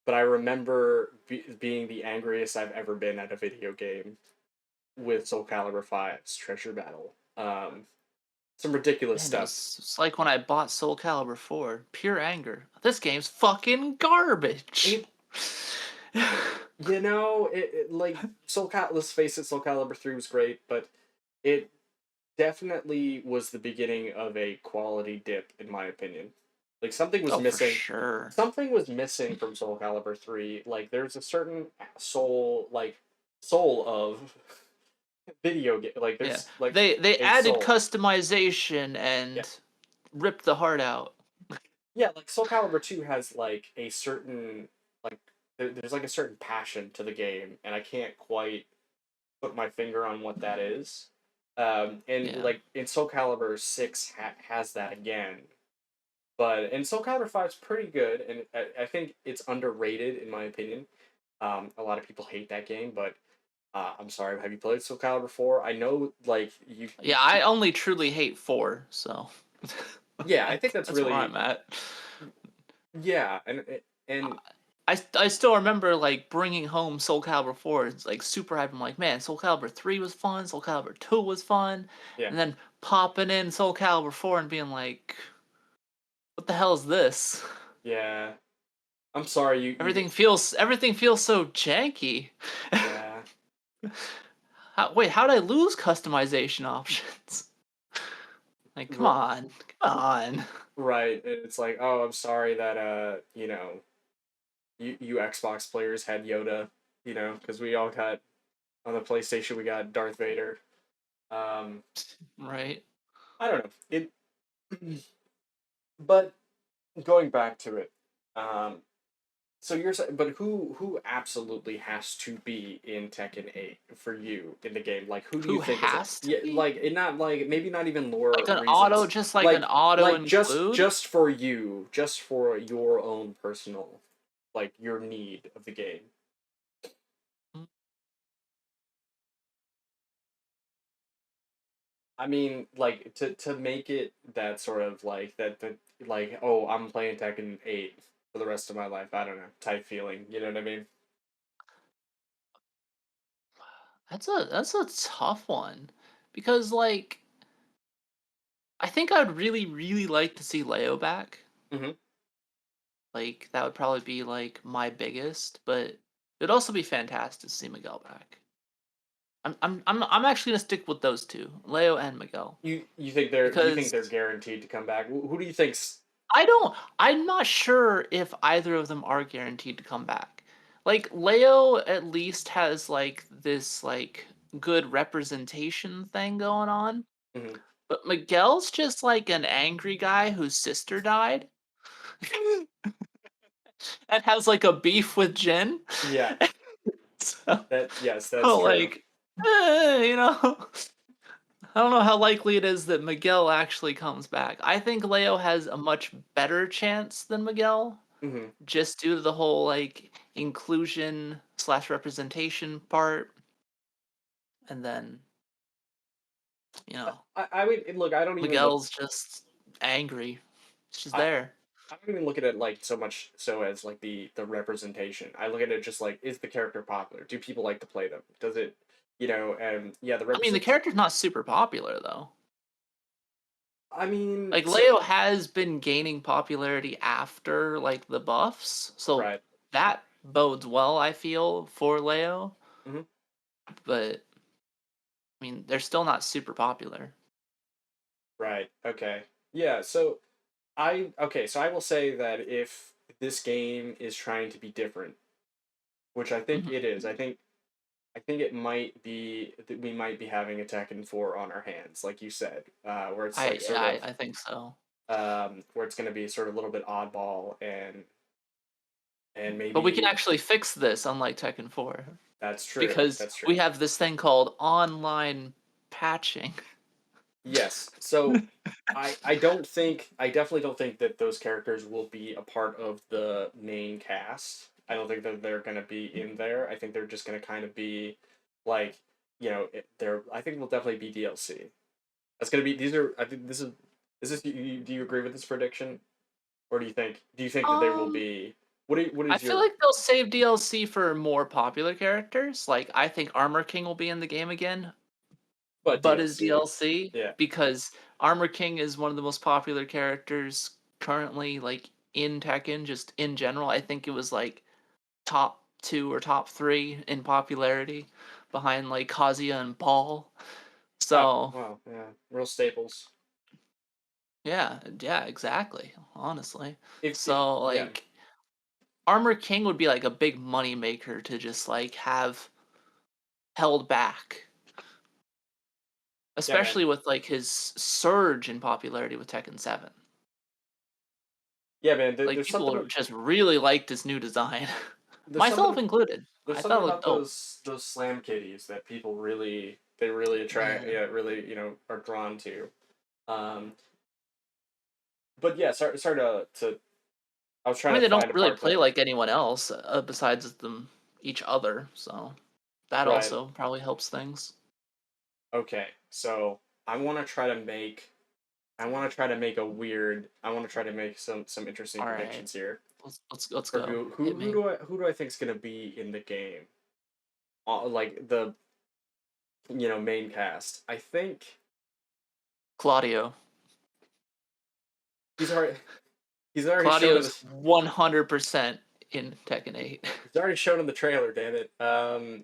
but I remember being the angriest I've ever been at a video game with Soul Calibur 5's Treasure Battle. Some ridiculous Man, stuff. it's like when I bought Soul Calibur 4. Pure anger. This game's fucking garbage. It, like let's face it, Soul Calibur 3 was great, but it definitely was the beginning of a quality dip, in my opinion. Like something was Oh, for missing. sure. Something was missing from Soul Calibur 3. Like there's a certain soul of video game. Like Yeah. there's like They a added soul. customization Yeah. and ripped the heart out. Yeah, like Soul Calibur 2 has like a certain like there's like a certain passion to the game, and I can't quite put my finger on what that is. And Yeah. like in Soul Calibur 6 has that again, and Soul Calibur 5 is pretty good, and I think it's underrated in my opinion. A lot of people hate that game, but I'm sorry. Have you played Soul Calibur 4? I know, like you. Yeah, I only truly hate 4, so Yeah, I think that's that's where really I'm at. yeah, and I still remember like bringing home Soul Calibur 4. It's like super hype. I'm like, man, Soul Calibur 3 was fun. Soul Calibur 2 was fun, yeah, and then popping in Soul Calibur 4 and being like, what the hell is this? yeah. I'm sorry. Everything feels so janky. Yeah. Wait, how did I lose customization options? Like, come r- on, come on. right. It's like, oh, I'm sorry that you Xbox players had Yoda, because we all got on the PlayStation we got Darth Vader. Um, Right. I don't know it, but going back to it, um, so you're saying, but who absolutely has to be in Tekken 8 for you in the game? Like, who do you Who think is it? has to Yeah, be? like it not like maybe not even lore Like an auto, reasons. just like an auto Just include? for you, just for your own personal, like your need of the game. I mean, like to make it that sort of like that the like oh I'm playing Tekken 8 for the rest of my life. I don't know type feeling. You know what I mean? That's a tough one. Because like I think I'd really, really like to see Leo back. Hmm. Like that would probably be like my biggest, but it'd also be fantastic to see Miguel back. I'm actually gonna stick with those two, Leo and Miguel, You think because they're guaranteed to come back? Who do you think's I'm not sure if either of them are guaranteed to come back. Like Leo at least has like this like good representation thing going on, Mhm. but Miguel's just like an angry guy whose sister died and has like a beef with Jin. Yeah, So, yes, that's so true. like, you know, I don't know how likely it is that Miguel actually comes back. I think Leo has a much better chance than Miguel, Hmm. just due to the whole like inclusion slash representation part, and then you know I would look. I don't even look. Miguel's just angry. She's I there. I don't even look at it like so much so as like the representation. I look at it just like is the character popular? Do people like to play them? Does it, and yeah, the I mean, the represent. character's not super popular though. I mean, Like Leo has been gaining popularity after like the buffs, so right. that bodes well, I feel, for Leo. Hmm. But I mean, they're still not super popular. Right. Okay. Yeah. So I will say that if this game is trying to be different, which I think Mhm. it is, I think it might be that we might be having a Tekken 4 on our hands, like you said, where it's like sort of I think so. where it's going to be sort of a little bit oddball and But we can maybe actually fix this, unlike Tekken 4, that's true. because That's true. we have this thing called online patching. Yes. So I definitely don't think that those characters will be a part of the main cast. I don't think that they're going to be in there. I think they're just going to kind of be like, they're I think will definitely be DLC. That's going to be these are I think this is do you agree with this prediction, or do you think that they will Um, be what I is feel your like they'll save DLC for more popular characters. Like, I think Armor King will be in the game again, but but as DLC? DLC, Yeah. because Armor King is one of the most popular characters currently, like, in Tekken, just in general. I think it was, like, top 2 or top 3 in popularity behind, like, Kazuya and Paul. Oh, So, wow. Yeah. Real staples. yeah, exactly, honestly. If So, yeah. like, Armor King would be, like, a big money maker to just, like, have held back, Yeah, man. especially with, like, his surge in popularity with Tekken 7. Yeah, man. Like, There's people something just really liked his new design. there's myself something included. there's I something thought it looked about dope. those slam kitties that people really attract, Yeah. yeah, really, are drawn to. Um, but yeah, sorry to I was I trying mean, to they don't find a really part play that like anyone else besides them each other, so that right. also probably helps things. Okay, so I want to try to make I want to try to make some interesting All right, predictions here let's for go. Hit me. who do I think is gonna be in the game? Like the main cast. I think Claudio. he's already he's already shown in Claudio's the 100% in Tekken 8. he's already shown in the trailer. Damn it.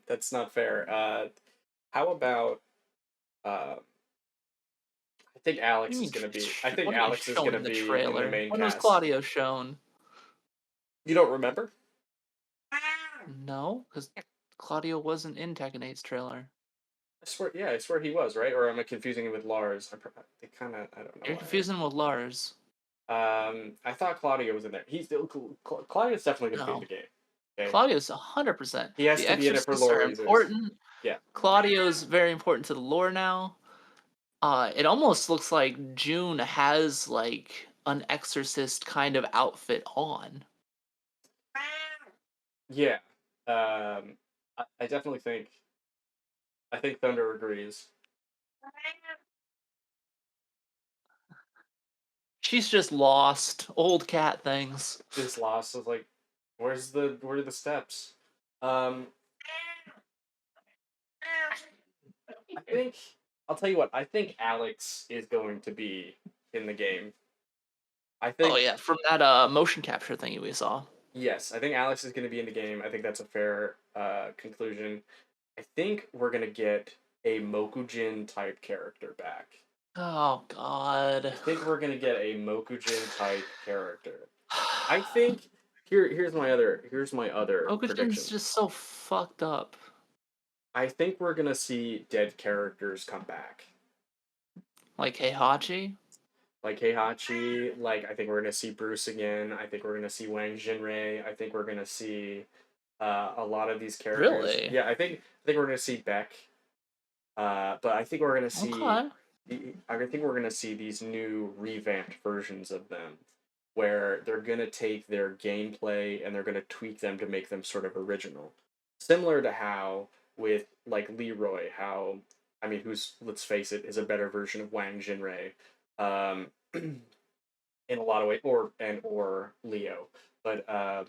That's not fair. How about I think What do Alex you is mean? gonna be. I think What do you mean Alex is shown gonna in the be in the trailer? main When was cast. Claudio shown? You don't remember? No, because Claudio wasn't in Tekken 8's trailer. I swear, yeah, I swear he was, right? Or am I confusing him with Lars? They kind of, I don't know You're why. confusing him with Lars. I thought Claudio was in there. He's still Claudio's definitely going to be in No, the game. Okay, Claudio's 100%. he has The to be in it for exorcists lore are reasons. important. Yeah, Claudio's very important to the lore now. It almost looks like June has like an exorcist kind of outfit on. yeah. I definitely think. I think Thunder agrees. She's just lost. Old cat things. This loss was like, where are the steps? Um, I think I'll tell you what. I think Alex is going to be in the game. I Oh think yeah, from that motion capture thingy we saw. yes. I think Alex is going to be in the game. I think that's a fair conclusion. I think we're gonna get a Mokujin type character back. Oh I god. think we're gonna get a Mokujin type character. I think here's my other Okujin's prediction. just so fucked up. I think we're gonna see dead characters come back. Like Heihachi? Like Heihachi, like I think we're gonna see Bruce again. I think we're gonna see Wang Jinrei. I think we're gonna see a lot of these characters. Really? Yeah, I think we're gonna see Beck. But I think we're gonna see Okay. I think we're gonna see these new revamped versions of them, where they're gonna take their gameplay and they're gonna tweak them to make them sort of original, similar to how with like Leroy, how I mean, who's let's face it, is a better version of Wang Jinrei, in a lot of ways, or Leo, but uh,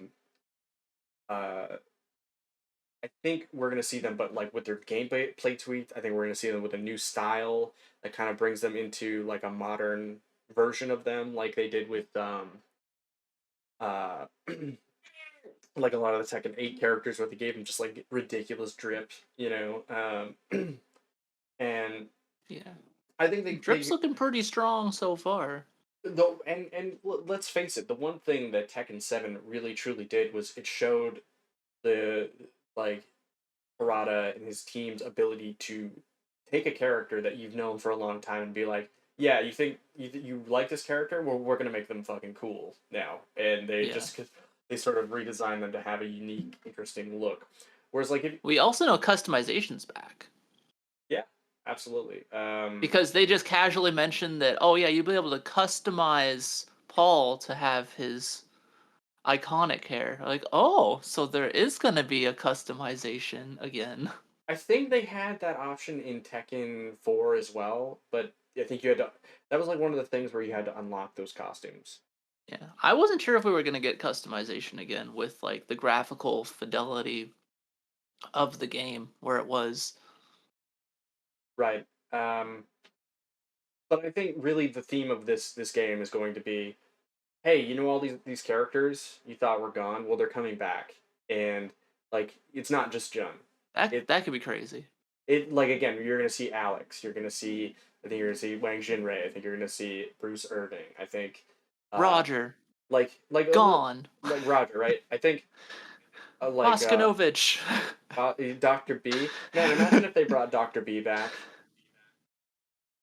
I think we're gonna see them, but like with their gameplay play tweaked. I think we're gonna see them with a new style that kind of brings them into like a modern version of them, like they did with uh like a lot of the Tekken 8 characters, where they gave them just like ridiculous drip, and Yeah. I think they Drip's looking pretty strong so far. though, let's face it, the one thing that Tekken 7 really truly did was it showed the like Harada and his team's ability to take a character that you've known for a long time and be like, yeah, you think you like this character? Well, we're gonna make them fucking cool now, and Yeah. they sort of redesign them to have a unique, interesting look. Whereas, like, if We also know customization's back. yeah, absolutely, Because they just casually mentioned that, oh yeah, you'll be able to customize Paul to have his iconic hair. Like, oh, so there is gonna be a customization again. I think they had that option in Tekken 4 as well, but I think you had to. That was like one of the things where you had to unlock those costumes. Yeah. I wasn't sure if we were gonna get customization again with like the graphical fidelity of the game where it was. Right. But I think really the theme of this game is going to be, hey, all these characters you thought were gone? Well, they're coming back, and like it's not just Jun. It That could be crazy. it like again, you're gonna see Alex. You're gonna see. I think you're gonna see Wang Jinrei. I think you're gonna see Bruce Irving. I think, uh, Roger, like a little gone. like Roger, right? I think like Moskanovich. Doctor B. Man, imagine if they brought Doctor B back.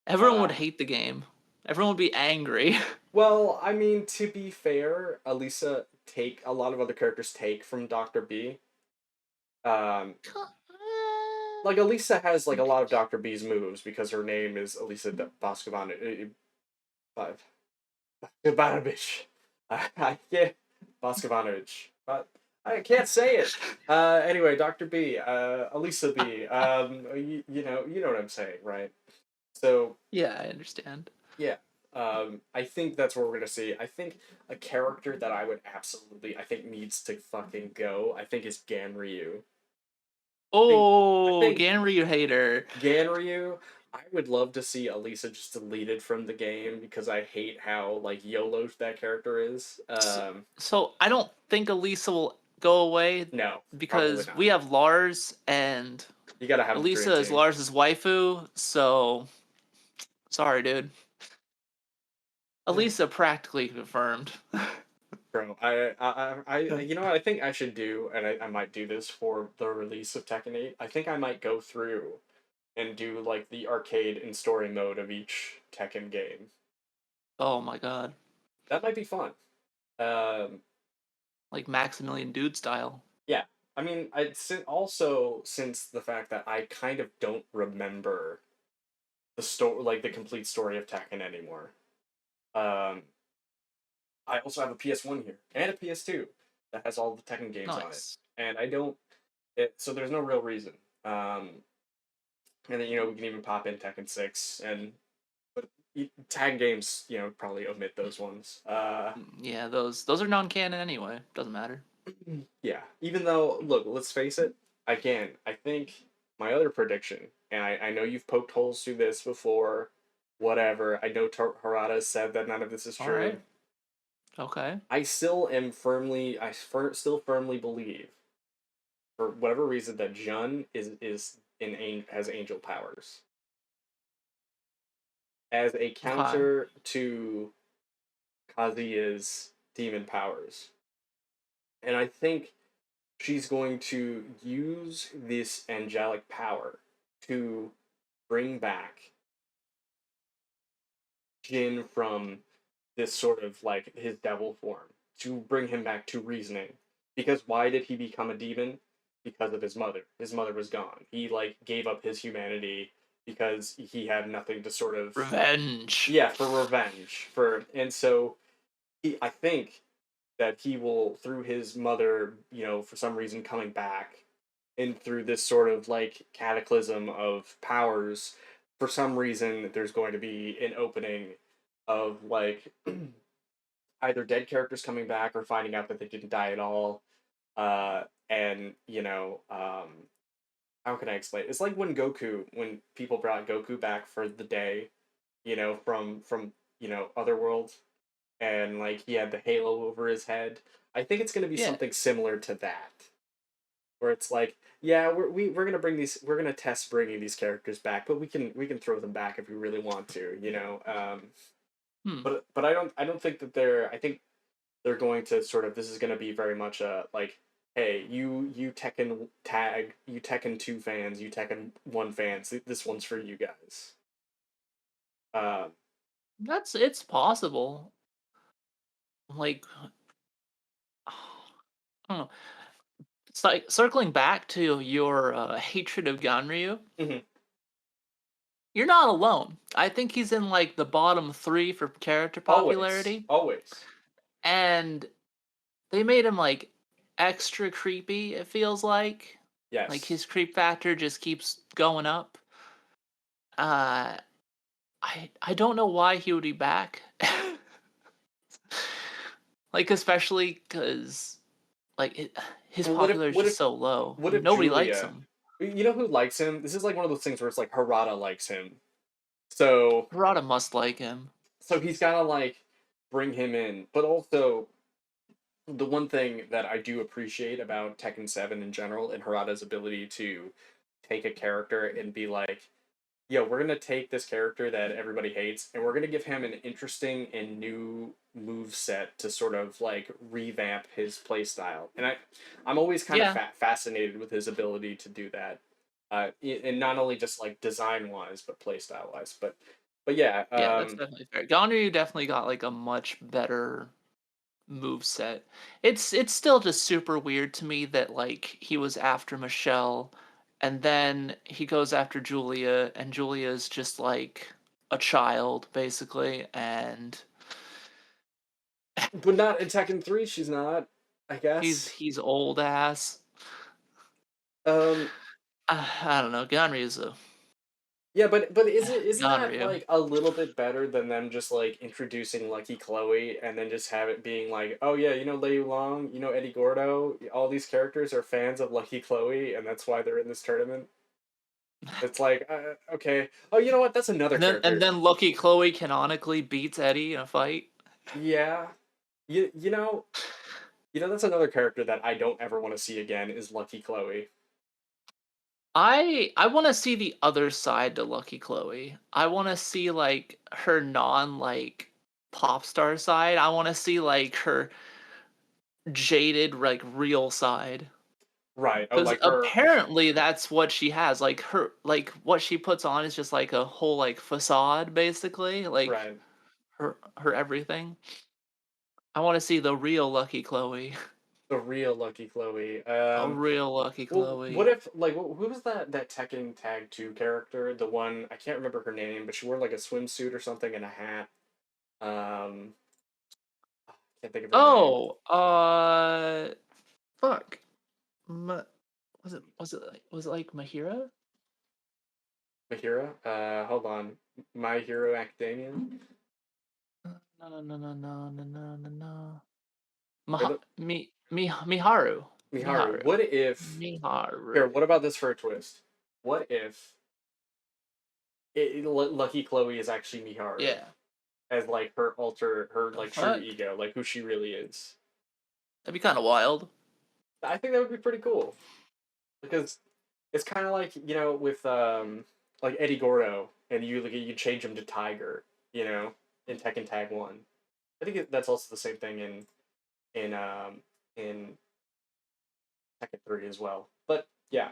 Everyone would Uh, hate the game. Everyone would be angry. Well, I mean, to be fair, Elisa take a lot of other characters take from Doctor B. Um, like Elisa has like a lot of Doctor B's moves because her name is Elisa Boskovanovich. I can't Boskovanovich, but I can't say it. Anyway, Doctor B, Elisa B. You know what I'm saying, right? So Yeah, I understand. yeah, I think that's what we're gonna see. I think a character that I would I think needs to fucking go. I think is Ganryu. I Oh, think Ganryu hater. Ganryu. I would love to see Elisa just deleted from the game because I hate how like YOLO that character is. So I don't think Elisa will go away No, probably because not. we have Lars and You gotta have the Elisa dream is team, Lars's waifu. So sorry, dude. Elisa practically confirmed. bro. You know what I think I should do, and I might do this for the release of Tekken 8. I think I might go through and do like the arcade and story mode of each Tekken game. Oh my god. That might be fun. Um, Like Maximilian Dude style. yeah, I mean, also since the fact that I kind of don't remember the story, like the complete story of Tekken anymore. Um, I also have a PS1 here and a PS2 that has all the Tekken games on it, Nice. and I don't. So there's no real reason. And then we can even pop in Tekken 6 and but tag games, probably omit those ones. Yeah, those are non-canon anyway. Doesn't matter. Yeah. Even though, look, let's face it. Again, I think my other prediction, and I know you've poked holes through this before. Whatever. I know Harada said that none of this is All true. right. Okay. I still firmly believe, for whatever reason, that Jun has angel powers as a Okay. counter to Kazuya's demon powers. And I think she's going to use this angelic power to bring back Jin from this sort of like his devil form, to bring him back to reasoning. Because why did he become a demon? Because of his mother. His mother was gone. He like gave up his humanity because he had nothing to sort of, Revenge. yeah, for revenge. And so I think that he will, through his mother, for some reason coming back, and through this sort of like cataclysm of powers, for some reason there's going to be an opening of like either dead characters coming back or finding out that they didn't die at all. And how can I explain? It's like when people brought Goku back for the day, from other worlds, and like he had the halo over his head. I think it's going to be Yeah. something similar to that, where it's like, yeah, we're gonna we're gonna test bringing these characters back, but we can throw them back if we really want to. Hmm. But I don't think that I think they're going to sort of, this is going to be very much a like, hey, you Tekken 2 fans, you Tekken 1 fans, this one's for you guys. Um, It's possible. Like I don't know. It's like circling back to your hatred of Ganryu. mhm. You're not alone. I think he's in like the bottom 3 for character Always, popularity, always, and they made him like extra creepy. It feels like yes. his creep factor just keeps going up. Uh, I don't know why he would be back. Like especially because his But popularity is just so low. what if Nobody likes Julia? him. You know who likes him? This is like one of those things where it's like Harada likes him, so Harada must like him. he's gotta like bring him in. But also, the one thing that I do appreciate about Tekken 7 in general, and Harada's ability to take a character and be like, yo, we're gonna take this character that everybody hates and we're gonna give him an interesting and new move set to sort of like revamp his playstyle. And I'm always kind of Yeah, fascinated with his ability to do that. And not only just like design wise, but playstyle wise. But yeah, Yeah, that's definitely fair. Ganryu definitely got like a much better move set. It's still just super weird to me that like he was after Michelle and then he goes after Julia and Julia's just like a child basically and but not in Tekken 3. She's not. I guess. he's old ass. Um, I don't know. Ganryu's a yeah, but isn't that Ganryu. like a little bit better than them just like introducing Lucky Chloe and then just have it being like, oh yeah, you know Lei Long, you know Eddie Gordo, all these characters are fans of Lucky Chloe, and that's why they're in this tournament. It's like, okay, oh you know what? That's another And character. then Lucky Chloe canonically beats Eddie in a fight. Yeah, you know, that's another character that I don't ever want to see again is Lucky Chloe. I want to see the other side to Lucky Chloe. I want to see like her non like pop star side. I want to see like her jaded like real side. Right. Oh, Cuz like her. apparently that's what she has. Like her like what she puts on is just like a whole like facade basically, like Right. her everything. I want to see the real Lucky Chloe. The real Lucky Chloe. A real Lucky Well, what Chloe. if like who was that Tekken Tag 2 character? The one I can't remember her name, but she wore like a swimsuit or something and a hat. Um, can't think of her name. Oh, fuck. Ma- was it like Mahira? Mahira. Hold on. My Hero Academia. No, no, no, no, no, no, no, no, no. Or the Miharu. Miharu. Miharu. What if here? Miharu. What about this for a twist? What if Lucky Chloe is actually Miharu Yeah. as like her The like true fuck? ego, like who she really is? That'd be kind of wild. I think that would be pretty cool because it's kind of like with like Eddie Gordo, and you change him to Tiger, in Tekken Tag 1. I think that's also the same thing in Tekken 3 as well. But yeah,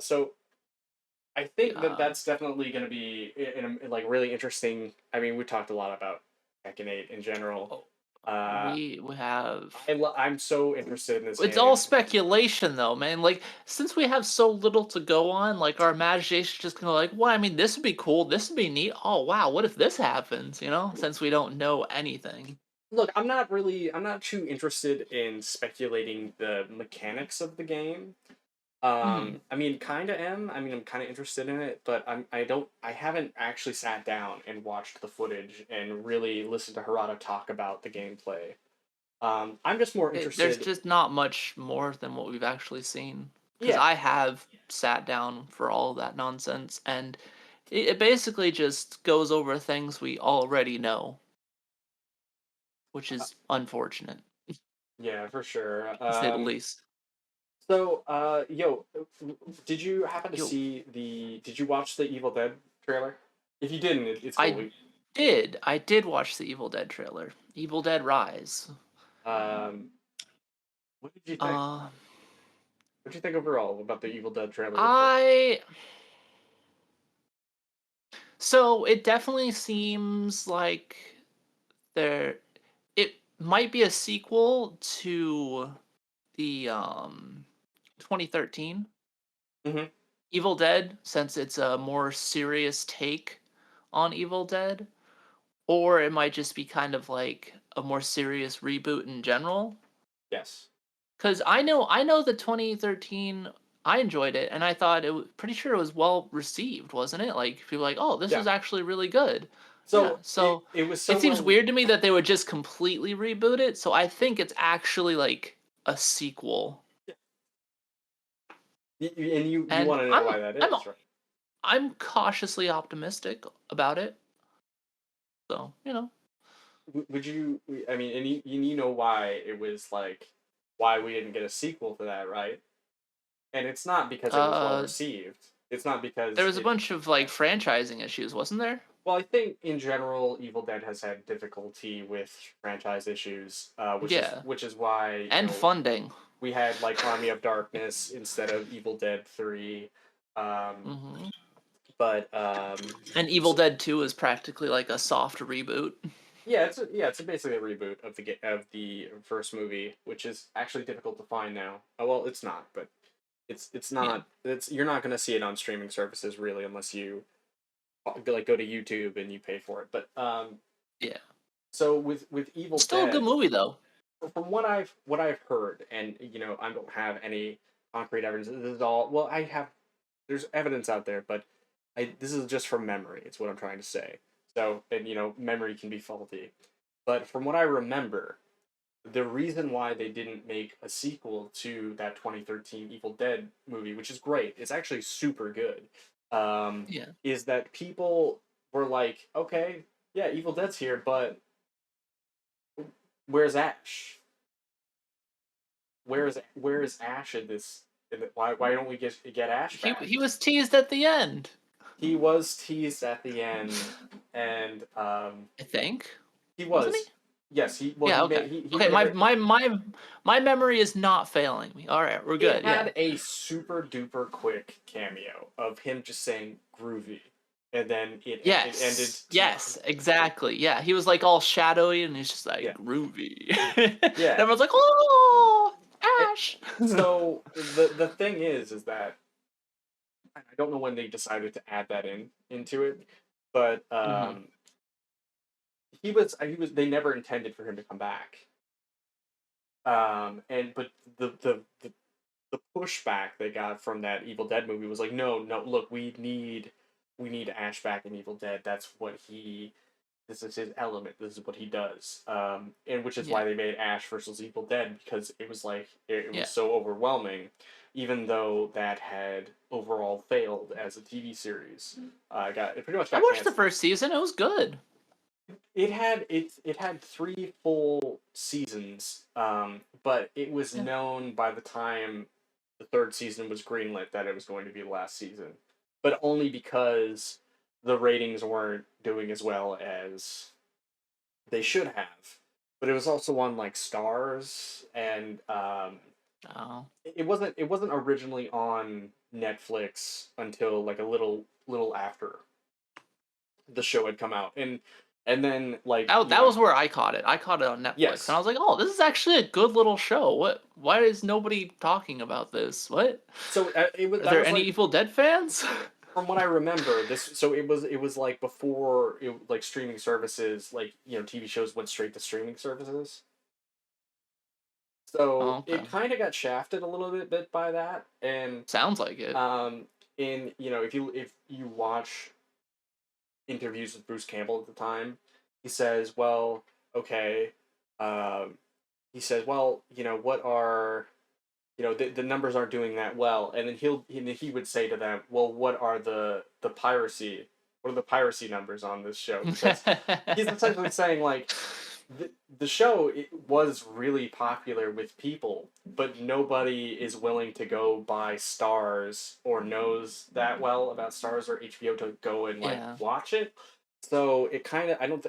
so I think that Yeah. that's definitely going to be like really interesting. I mean, we talked a lot about Tekken 8 in general. Oh, Uh, we have. I'm so interested in this It's all game. speculation, though, man. Like, since we have so little to go on, like our imagination just kind of like, well, I mean, this would be cool. This would be neat. Oh, wow, what if this happens? You know, since we don't know anything. Look, I'm not too interested in speculating the mechanics of the game. Hmm. I mean, kind of am. I mean, I'm kind of interested in it, but I haven't actually sat down and watched the footage and really listened to Harada talk about the gameplay. I'm just more There's interested. just not much more than what we've actually seen. Because Yeah, I have sat down for all of that nonsense, and it basically just goes over things we already know, which uh, is unfortunate, yeah, for sure. to say the least. So, did you happen to Yo, see Did you watch the Evil Dead trailer? If you didn't, it's cool. I I did watch the Evil Dead trailer. Evil Dead Rise. Um, what did you think? Uh, What did you think overall about the Evil Dead trailer? I so it definitely seems like there it might be a sequel to the 2013 Mm-hmm. Evil Dead since it's a more serious take on Evil Dead, or it might just be kind of like a more serious reboot in general. Yes. Cuz I know the 2013 I enjoyed it and I thought it was pretty sure it was well received, wasn't it? Like people were like, "Oh, this Yeah. was actually really good." Yeah, So so it was it so seems well. weird to me that they would just completely reboot it. So I think it's actually like a sequel. And you And want to know why that I'm is, right? I'm cautiously optimistic about it. So, you know. Would you? I mean, and you know why it was like why we didn't get a sequel to that, right? And it's not because it was well Uh received. It's not there because was a it. bunch of like franchising issues, wasn't there? Well, I think in general, Evil Dead has had difficulty with franchise issues, Yeah. which is why And funding. we had like Army of Darkness instead of Evil Dead 3. Um, Mhm. But And Evil Dead 2 is practically like a soft reboot. yeah, it's basically a reboot of the first movie, which is actually difficult to find now. Oh well, it's not, but it's Yeah. not. It's you're not gonna see it on streaming services really unless you like go to YouTube and you pay for it. But Yeah. so with Evil Still a good Dead, movie though. from what I've heard, and I don't have any concrete evidence. This is all well, I have. There's evidence out there, but this is just from memory. It's what I'm trying to say. So, and memory can be faulty. But from what I remember, the reason why they didn't make a sequel to that 2013 Evil Dead movie, which is great, it's actually super good, Yeah. is that people were like, okay, yeah, Evil Dead's here, but where's Ash? Where is Ash in this? Why don't we get Ash back? He was teased at the end. He was teased at the end, and I think. he Wasn't he? was. Yes, Yeah, he okay. made he Okay, made a very, my memory is not failing me. All right, we're it good. Yeah. had a super duper quick cameo of him just saying groovy, and then it ended. Yes. Yes, exactly. Yeah, he was like all shadowy and he's just like Yeah, groovy. And yeah. everyone's like, "Oh, It- Ash." so the thing is that I don't know when they decided to add that into it, but Mhm. he was they never intended for him to come back. And but the pushback they got from that Evil Dead movie was like, no, no, look, we need Ash back in Evil Dead. That's what he. This is his element. This is what he does. And which is Yeah. why they made Ash versus Evil Dead, because it was like it Yeah. was so overwhelming, even though that had overall failed as a TV series. It pretty much I got watched the canceled. first season. It was good. It had 3 full seasons, but it was Yeah. known by the time the third season was greenlit that it was going to be the last season, but only because the ratings weren't doing as well as they should have. But it was also on like Stars, and Oh. it wasn't originally on Netflix until like a little after the show had come out, and then like That was where I caught it. I caught it on Netflix, and I yes. was like, "Oh, this is actually a good little show. What? Why is nobody talking about this? What? So it was Are that there was any like Evil Dead fans?" from what I remember this. So it was like before like streaming services, like TV shows went straight to streaming services. Oh, So okay. it kind of got shafted a little bit by that, and Sounds like it. in if you watch interviews with Bruce Campbell at the time, he says, well, okay, um, he says, well, what are the numbers aren't doing that well, and then he would say to them, well, what are the piracy, what are the piracy numbers on this show? Because he's essentially saying like the show, it was really popular with people, but nobody is willing to go buy Stars or knows that well about Stars or HBO to go and like Yeah. watch it. So it kind of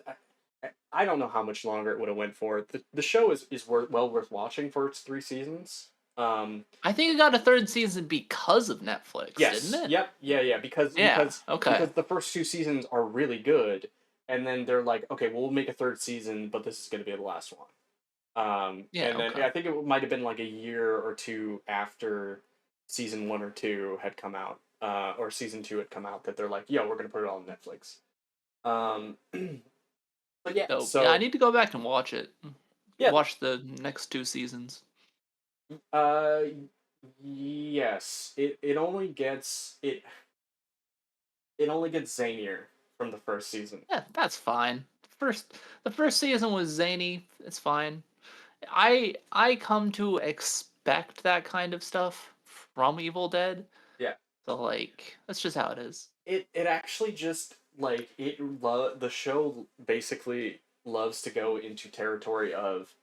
I don't know how much longer it would have went for. The show is worth watching for its 3 seasons. I think it got a third season because of Netflix, didn't Yes. it? Yep. Yeah. Yeah. Because Yeah. because Okay. because the first 2 seasons are really good, and then they're like, okay, well, we'll make a third season, but this is going to be the last one. Yeah. And then Okay. I think it might have been like a year or two after season 1 or 2 had come out, or season 2 had come out, that they're like, yo, we're going to put it on Netflix. But yeah, So yeah, I so need to go back and watch it. yeah, Watch the next 2 seasons. uh, yes, it only gets zanier from the first season. Yeah, that's fine. The first season was zany. It's fine. I come to expect that kind of stuff from Evil Dead. Yeah. So like that's just how it is. It actually just like the show basically loves to go into territory of,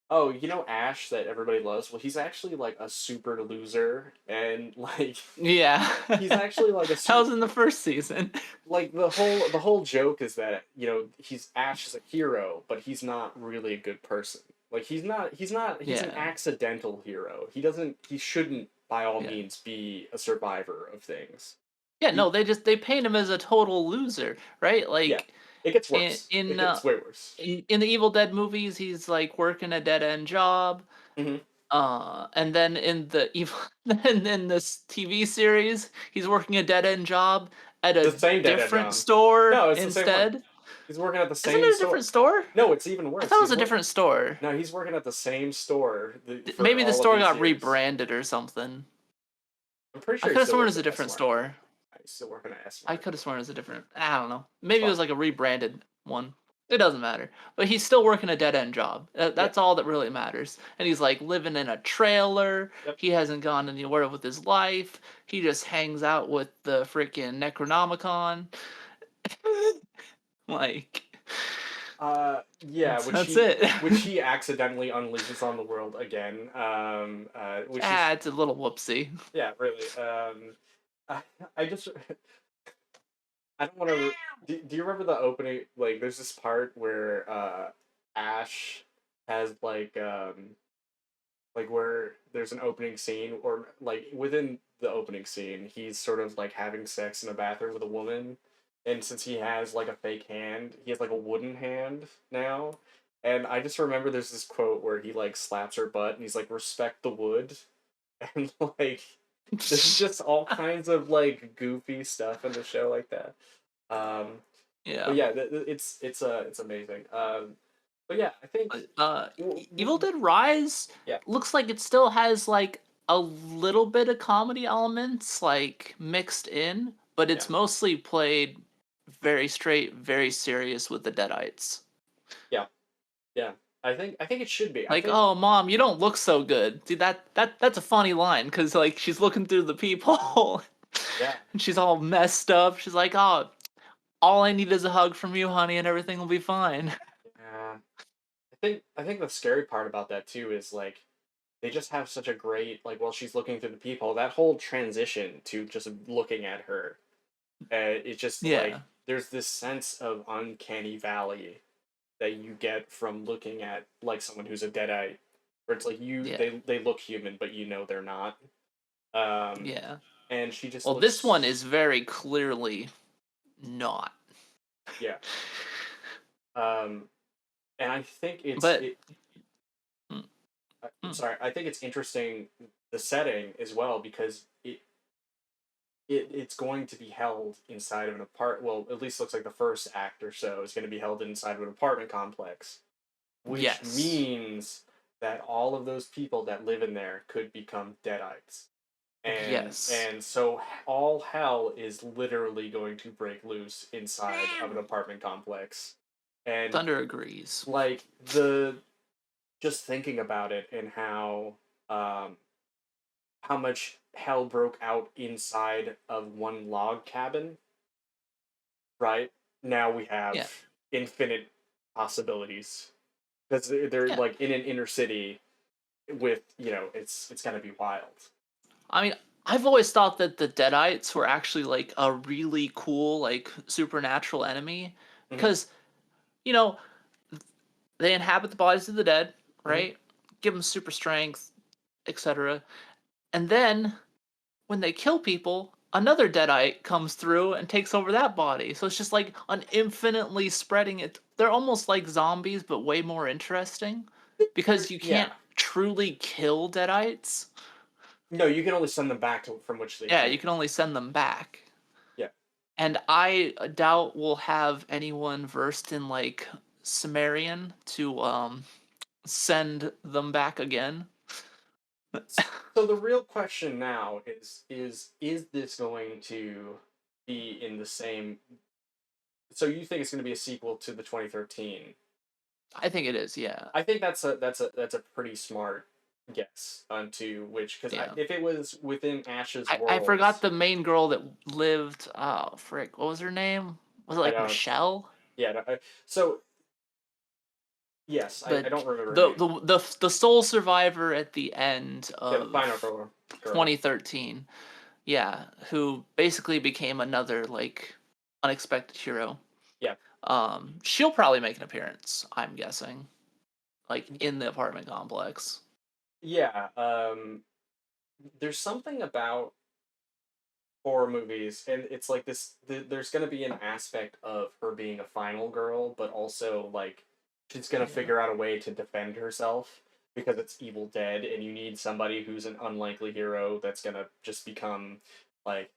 oh, Ash that everybody loves, well, he's actually like a super loser, and like Yeah. he's actually like a That super, was in the first season. like the whole joke is that he's Ash is a hero, but he's not really a good person. Like he's an Yeah. accidental hero. He shouldn't by all Yeah. means be a survivor of things. Yeah, He, no, they paint him as a total loser, right? yeah, Like it gets in worse. It in uh gets way worse. in the Evil Dead movies, he's like working a dead end job. Hmm. And then in the evil, then in this TV series, he's working a dead end job at a The same dead end different job. store No, it's the same one. instead. He's working at the Isn't same it a different store. store? No, it's even I worse. thought it was a different store. No, he's working at the same store for Maybe the all of store these got years. rebranded or something. I'm pretty I sure he could have still sworn it works was a at S different Mart. store. He's still working at S I Mart. could have sworn it was a different. I don't know. It's Maybe it fine. was like a rebranded one. It doesn't matter. But he's still working a dead end job. Yeah. That's all that really matters. And he's like living in a trailer. Yep. He hasn't gone anywhere with his life. He just hangs out with the freaking Necronomicon. Like, Yeah, that's it. which he accidentally unleashes on the world again. Which is It's a little whoopsie. yeah, really. I, I just I don't want to. Do you remember the opening? Like, there's this part where Ash has like where there's an opening scene, or like within the opening scene, he's sort of like having sex in a bathroom with a woman, and since he has like a fake hand, he has like a wooden hand now. And I just remember there's this quote where he like slaps her butt and he's like, respect the wood. And like there's just all kinds of like goofy stuff in the show like that. Um, but Yeah. yeah, it's amazing. But yeah, I think Evil Dead Rise yeah, looks like it still has like a little bit of comedy elements like mixed in, but yeah, it's mostly played very straight, very serious with the Deadites. yeah, yeah. I think it should be. I Like, think oh, mom, you don't look so good. See that's a funny line because like she's looking through the peephole yeah, and she's all messed up. She's like, oh, all I need is a hug from you, honey, and everything will be fine. yeah. I think the scary part about that too is like they just have such a great like while she's looking through the peephole, that whole transition to just looking at her, it's just like Yeah, there's this sense of uncanny valley that you get from looking at like someone who's a deadite, where it's like yeah, they look human but you know they're not. Um, yeah. and she just Well, this one is looks very clearly not. yeah. Um, and I think But mm, I'm mm, sorry. I think it's interesting the setting as well because it's going to be held inside of an apart. Well, at least looks like the first act or so is going to be held inside of an apartment complex, which yes, means that all of those people that live in there could become deadites. yes. And so all hell is literally going to break loose inside of an apartment complex. And Thunder agrees. like the just thinking about it and um how much hell broke out inside of one log cabin, right? Now we have Yeah, infinite possibilities because they're yeah. like in an inner city with it's gonna be wild. I mean, I've always thought that the Deadites were actually like a really cool, like supernatural enemy Hmm. because you know they inhabit the bodies of the dead, Hmm. right? Give them super strength, etc. And then when they kill people, another deadite comes through and takes over that body. So it's just like an infinitely spreading it. They're almost like zombies, but way more interesting because you Yeah. can't truly kill deadites. No, you can only send them back to from which they Yeah, came. you can only send them back. Yeah. And I doubt we'll have anyone versed in like Sumerian to send them back again. So the real question now is this going to be in the same? So you think it's going to be a sequel to the 2013? I think it is, yeah. I think that's a pretty smart guess onto which because Yeah. if it was within Ash's I forgot worlds, the main girl that lived. Oh, frick! What was her name? Was it I like don't. Michelle? Yeah. No, so yes, I The don't remember her the name. the the sole survivor at the end Yeah, the final of girl. 2013. Yeah, who basically became another like unexpected hero. Yeah. She'll probably make an appearance. I'm guessing, like in the apartment complex. Yeah. There's something about horror movies, and it's like there's gonna be an aspect of her being a final girl, but also like she's gonna Yeah. figure out a way to defend herself because it's Evil Dead, and you need somebody who's an unlikely hero that's gonna just become like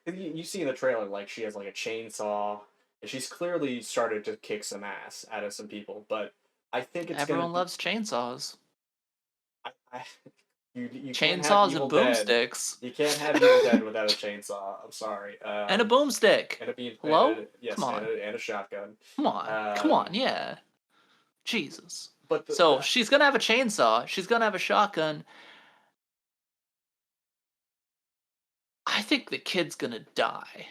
you see in the trailer like she has like a chainsaw, and she's clearly started to kick some ass out of some people, but I think it's gonna Everyone be loves chainsaws. I you can't have Chainsaws Evil and Dead. boomsticks. You can't have Evil Dead without a chainsaw. I'm sorry. And a boomstick. Hello? Come Yes, on. and a shotgun. Come on. Come on, Um, yeah. Jesus. but So she's gonna have a chainsaw, she's gonna have a shotgun. I think the kid's gonna die.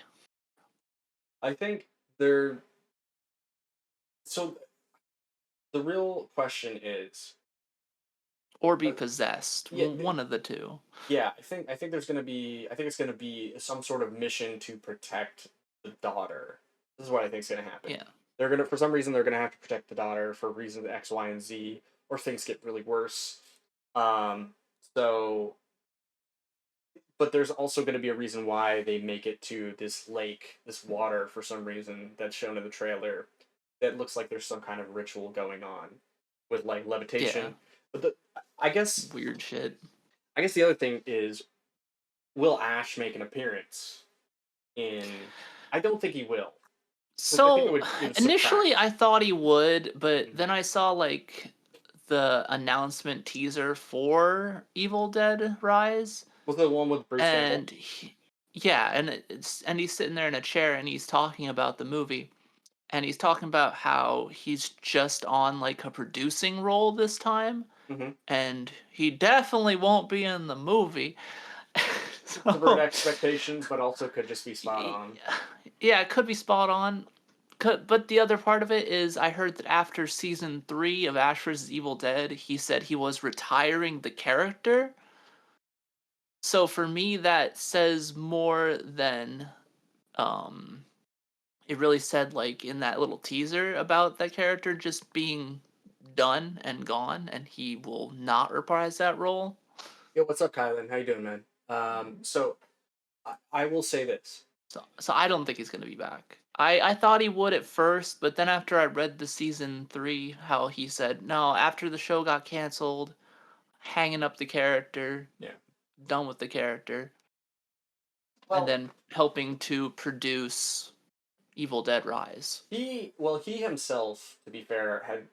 I think they're so the real question is, Or be uh, possessed. yeah, One of the two. yeah. I think I think it's gonna be some sort of mission to protect the daughter. This is what I think is gonna happen. Yeah. They're gonna for some reason they're gonna have to protect the daughter for reasons X, Y, and Z, or things get really worse. Um, so but there's also going to be a reason why they make it to this lake, this water for some reason that's shown in the trailer. That looks like there's some kind of ritual going on with like Yeah. levitation. But the I guess Weird shit. I guess the other thing is, will Ash make an appearance in? I don't think he will. I think So it would initially subtract. I thought he would, but Mhm. then I saw like the announcement teaser for Evil Dead Rise, Was the one with Bruce Campbell? and yeah, and he's sitting there in a chair and he's talking about the movie, and he's talking about how he's just on like a producing role this time, Mm-hmm. and he definitely won't be in the movie. Subvert So expectations, but also could just be spot y- on. yeah, it could be spot on. But the other part of it is, I heard that after season 3 of Ash vs. Evil Dead, he said he was retiring the character. So for me, that says more than um, it really said, like in that little teaser about that character just being done and gone, and he will not reprise that role. Yo, what's up, Kylan? How you doing, man? So I will say this. So I don't think he's gonna be back. I thought he would at first, but then after I read the season 3, how he said no, after the show got canceled, hanging up the character, Yeah. done with the character, and Well, then helping to produce Evil Dead Rise. he himself, to be fair, had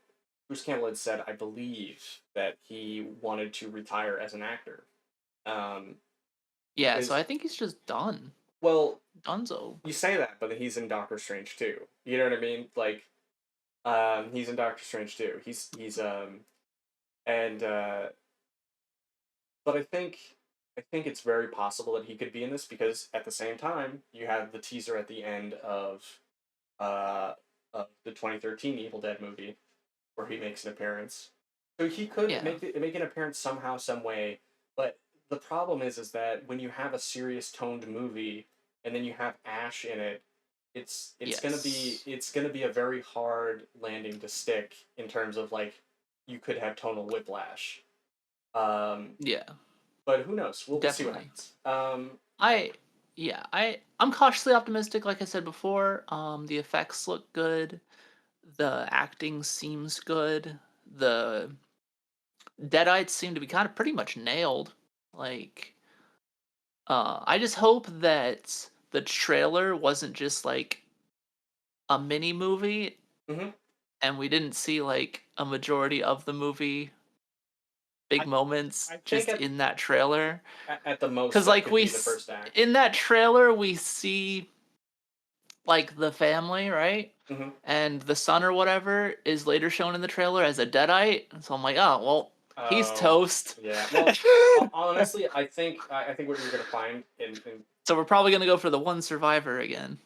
Bruce Campbell had said, I believe, that he wanted to retire as an actor. Um, Yeah, so because I think he's just done. well, Dunzo. you say that, but he's in Doctor Strange too. You know what I mean? Like, he's in Doctor Strange too. He's and but I think it's very possible that he could be in this because at the same time you have the teaser at the end uh of the 2013 Evil Dead movie where he makes an appearance. So he could Yeah. make an appearance somehow, some way. But the problem is that when you have a serious toned movie and then you have Ash in it, Yes. it's gonna be a very hard landing to stick in terms of like you could have tonal whiplash. Um, Yeah. but who knows? We'll see what Definitely. happens. I yeah, I'm cautiously optimistic like I said before. The effects look good. The acting seems good. The Deadites seem to be kind of pretty much nailed. Like I just hope that the trailer wasn't just like a mini movie hmm and we didn't see like a majority of the movie big I moments I think just in that trailer. at the most Cuz that like could be the first act. in that trailer we see like the family, right? hmm And the son or whatever is later shown in the trailer as a deadite. So I'm like, oh well, he's Oh, toast. yeah. Well, honestly, I think what you're gonna find in So we're probably gonna go for the one survivor again,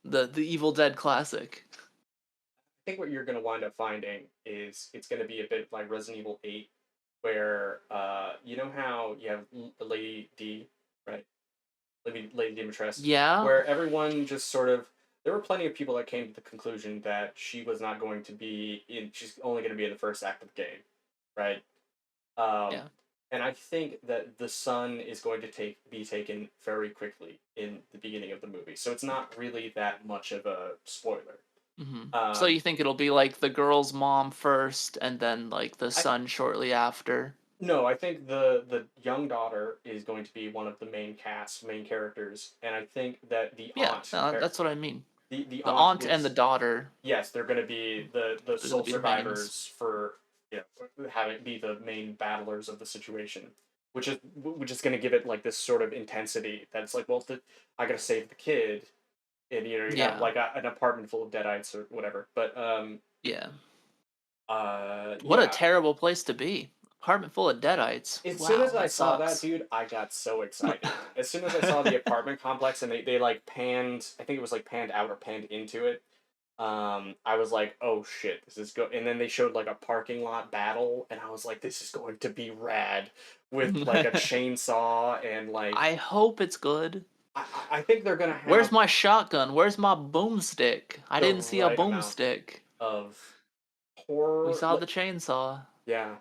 the Evil Dead classic. I think what you're gonna wind up finding is it's gonna be a bit like Resident Evil 8, where you know how you have Lady D, right? Lady Dimitrescu, Yeah, where everyone just sort of there were plenty of people that came to the conclusion that she was not going to be in. She's only going to be in the first act of the game, right? Um, yeah. And I think that the son is going to be taken very quickly in the beginning of the movie, so it's not really that much of a spoiler. So Um, you think it'll be like the girl's mom first, and then like the I son shortly after? No, I think the young daughter is going to be one of the main characters, and I think that Yeah, no, that's what I mean. the The aunt aunt and the is, daughter, yes, they're going to be the they're gonna sole be the mains. survivors for, having be the main battlers of the situation, which is going to give it like this sort of intensity that it's like, well, I got to save the kid, and you have Yeah, like an apartment full of deadites or whatever. But yeah. What a yeah, terrible place to be. Apartment full of deadites. as soon Wow, as I that saw that, sucks. dude, I got so excited. As soon as I saw the apartment complex and they like panned, I think it was like panned out or panned into it. I was like, oh shit, this is go. And then they showed like a parking lot battle, and I was like, this is going to be rad, with like a chainsaw and like I hope it's good. I think they're gonna Where's have my shotgun? Where's my boomstick? I the didn't see a right amount boomstick. of We horror. saw the chainsaw Yeah,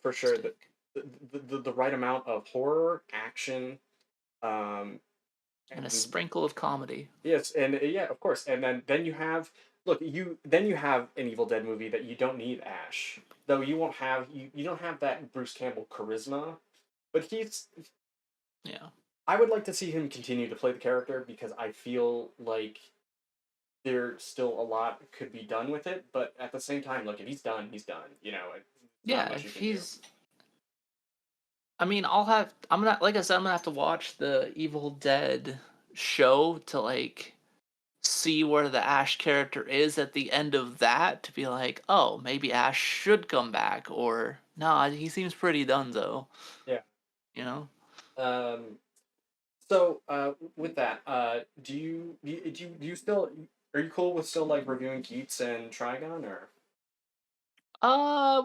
for sure. The, stick the right amount of horror, action, um, and a and sprinkle of comedy. yes, and yeah, of course. And then you have, look, you have an Evil Dead movie that you don't need Ash. Though you don't have that Bruce Campbell charisma, but Yeah. I would like to see him continue to play the character because I feel like there's still a lot could be done with it, but at the same time, look, if he's done, he's done. It's not Yeah, much you if can do. he's I mean, I'm gonna like I said, I'm gonna have to watch the Evil Dead show to like see where the Ash character is at the end of that to be like, oh, maybe Ash should come back, or nah, he seems pretty done though, Yeah. you know? Um. So, with that, do you still, are you cool with still like reviewing Keats and Trigun, or?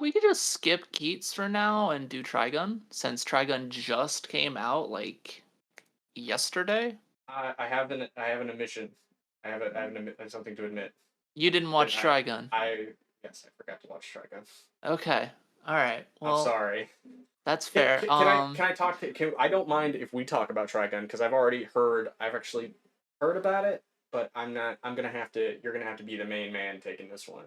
We could just skip Keats for now and do Trigun, since Trigun just came out like yesterday. I have an admission. I have something to admit. You didn't That watch Trigun. I yes, I forgot to watch Trigun. Okay. All right. I'm Well, sorry. that's fair. Can I talk to I don't mind if we talk about Trigun because I've actually heard about it, but I'm gonna have to you're gonna have to be the main man taking this one.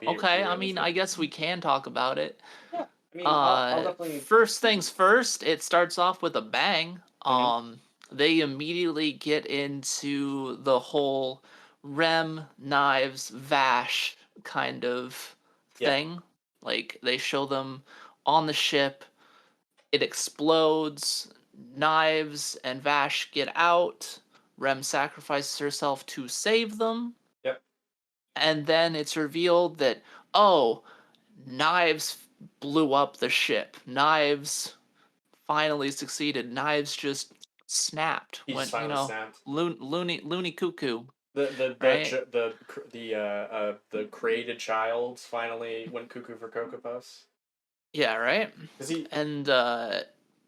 Be Okay, I real with mean, you. I guess we can talk about it. Yeah. I mean, I'll definitely. First things first, it starts off with a bang. Mhm. They immediately get into the whole Rem, Knives, Vash kind of Yeah. thing. Like, they show them on the ship, it explodes, Knives and Vash get out, Rem sacrifices herself to save them, Yep. and then it's revealed that, oh, Knives blew up the ship. Knives finally succeeded. Knives just snapped. He just Went, finally snapped. loony cuckoo, right? The created child finally went cuckoo for Cocoa Puffs. Yeah, right. Cause he. And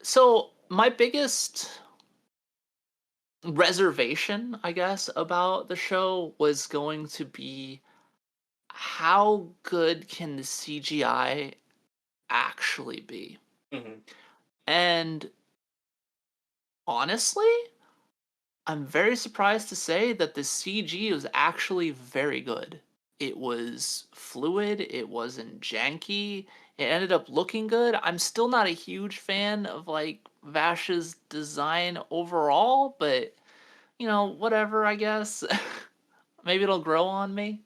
so my biggest reservation, I guess, about the show was going to be how good can the CGI actually be? Mhm. And honestly, I'm very surprised to say that the CG was actually very good. It was fluid, it wasn't janky, it ended up looking good. I'm still not a huge fan of like Vash's design overall, but whatever, I guess. Maybe it'll grow on me.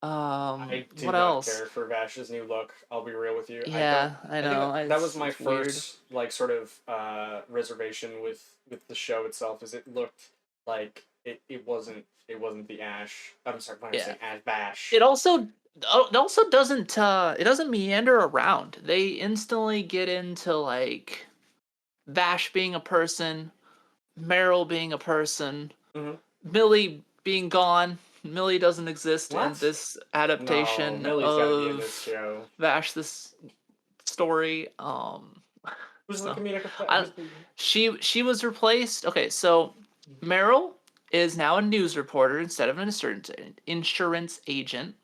I do What not else? care for Vash's new look. I'll be real with you. I don't. Yeah, I I think know. that was my It's weird. first like sort of reservation with the show itself. Is it looked like it wasn't the Ash. I'm sorry, when I Yeah. say Ash Bash. It also doesn't meander around. They instantly get into like Vash being a person, Meryl being a person, Hmm. Millie being gone. Millie doesn't exist in What? this No, adaptation Millie's got to be in this of show. Vash this story. Who's the So comedic effect? I Who's the? she was replaced. Okay, so Meryl is now a news reporter instead of an insurance agent.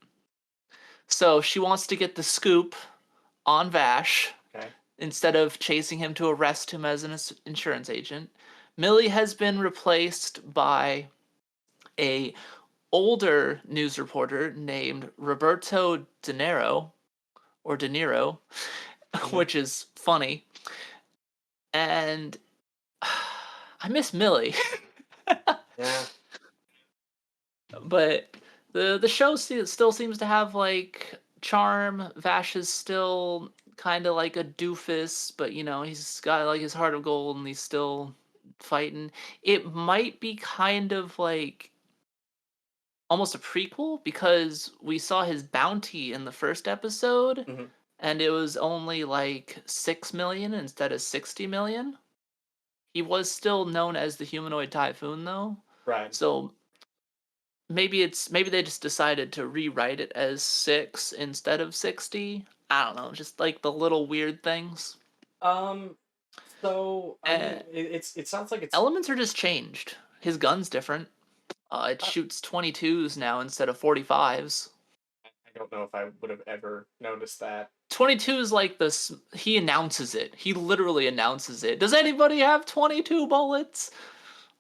So she wants to get the scoop on Vash, instead of chasing him to arrest him as an insurance agent. Millie has been replaced by a older news reporter named Roberto De Niro, or De Niro, Hmm. which is funny. And I miss Millie. Yeah. But the show still seems to have like charm. Vash is still kind of like a doofus, but you know he's got like his heart of gold and he's still fighting. It might be kind of like almost a prequel because we saw his bounty in the first episode Hmm. and it was only like 6 million instead of 60 million. He was still known as the humanoid typhoon though. Right. So maybe they just decided to rewrite it as 6 instead of 60. I don't know, just like the little weird things. Um. So I Uh, mean, it sounds like it's. Elements are just changed. His gun's different. It I, shoots 22s now instead of 45s. I don't know if I would have ever noticed that. 22 is like this. He announces it. He literally announces it. Does anybody have 22 bullets?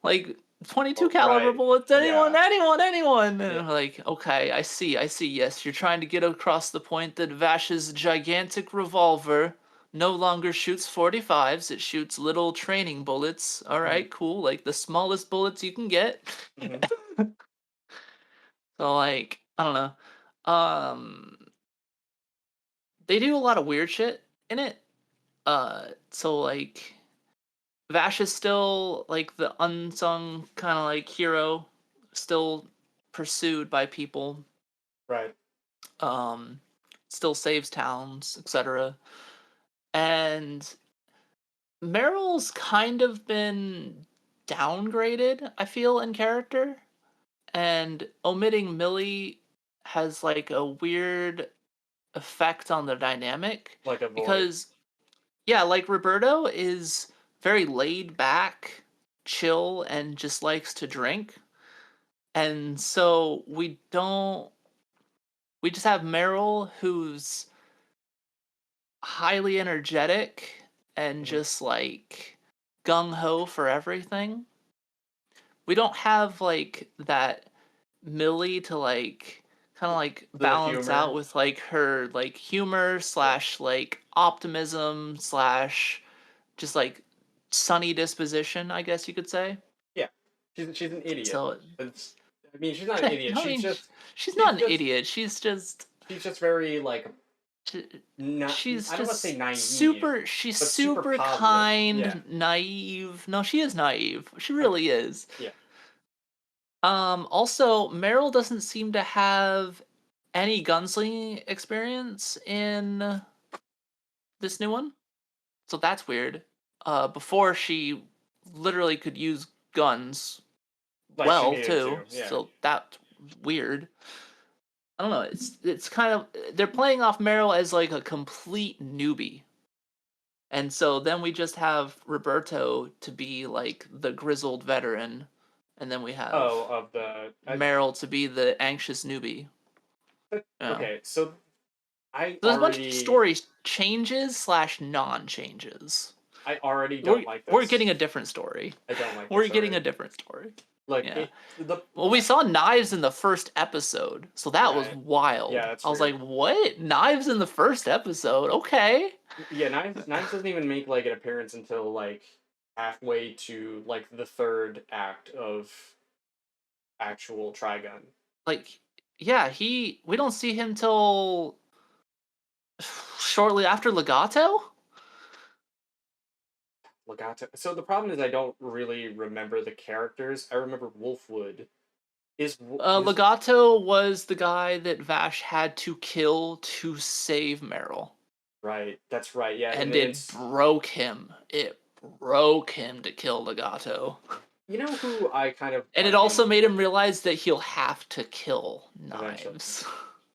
Like 22 Oh, caliber right. bullets? Anyone? Yeah. Anyone? Yeah. And I'm like, okay, I see. Yes, you're trying to get across the point that Vash's gigantic revolver no longer shoots 45s. It shoots little training bullets. All Hmm. right, cool. Like the smallest bullets you can get. Hmm. So like, I don't know. They do a lot of weird shit in it. So like Vash is still like the unsung kind of like hero, still pursued by people. Right. Um, Still saves towns, etc. And Meryl's kind of been downgraded, I feel, in character. And omitting Millie has like a weird effect on the dynamic Like a void. because yeah, like Roberto is very laid back, chill, and just likes to drink. And so we just have Meryl who's highly energetic and Hmm. just like gung ho for everything. We don't have like that Millie to like kind of like The balance out humor. with like her like humor Yeah. slash like optimism slash just like sunny disposition, I guess you could say. Yeah. She's an idiot. So, It's. I mean, she's not an idiot. I mean, she's not She's an just idiot. she's just very like She- not. she's I don't want to say just naive, she's but super super positive. Yeah. kind, naive. No, she is naive. She Okay. really is. Yeah. Also, Meryl doesn't seem to have any gunslinging experience in this new one. So that's weird. Before she literally could use guns Like she well needed too. to. Yeah. So that's weird. I don't know. It's kind of they're playing off Meryl as like a complete newbie. And so then we just have Roberto to be like the grizzled veteran, and then we have Oh, of the. Meryl to be the anxious newbie. Yeah. Okay, so I There's a bunch of already story changes slash non-changes. I already We're don't like we're getting this. a different story. I don't like We're this getting a already. different story. Like Yeah. it the Well, we saw knives in the first episode, so that was right. Yeah, wild. that's I was like, weird. "What? Knives in the first episode? Okay." Yeah, Knives doesn't even make like an appearance until like halfway to like the third act of actual Trigun. Like, yeah, we don't see him till shortly after Legato. Legato. So the problem is I don't really remember the characters. I remember Wolfwood. Is Legato was the guy that Vash had to kill to save Meryl, right. That's right. Yeah, and and then it it's broke him. It broke him to kill Legato. you know who I kind of And it liken also made him realize that he'll have to kill eventually. Knives.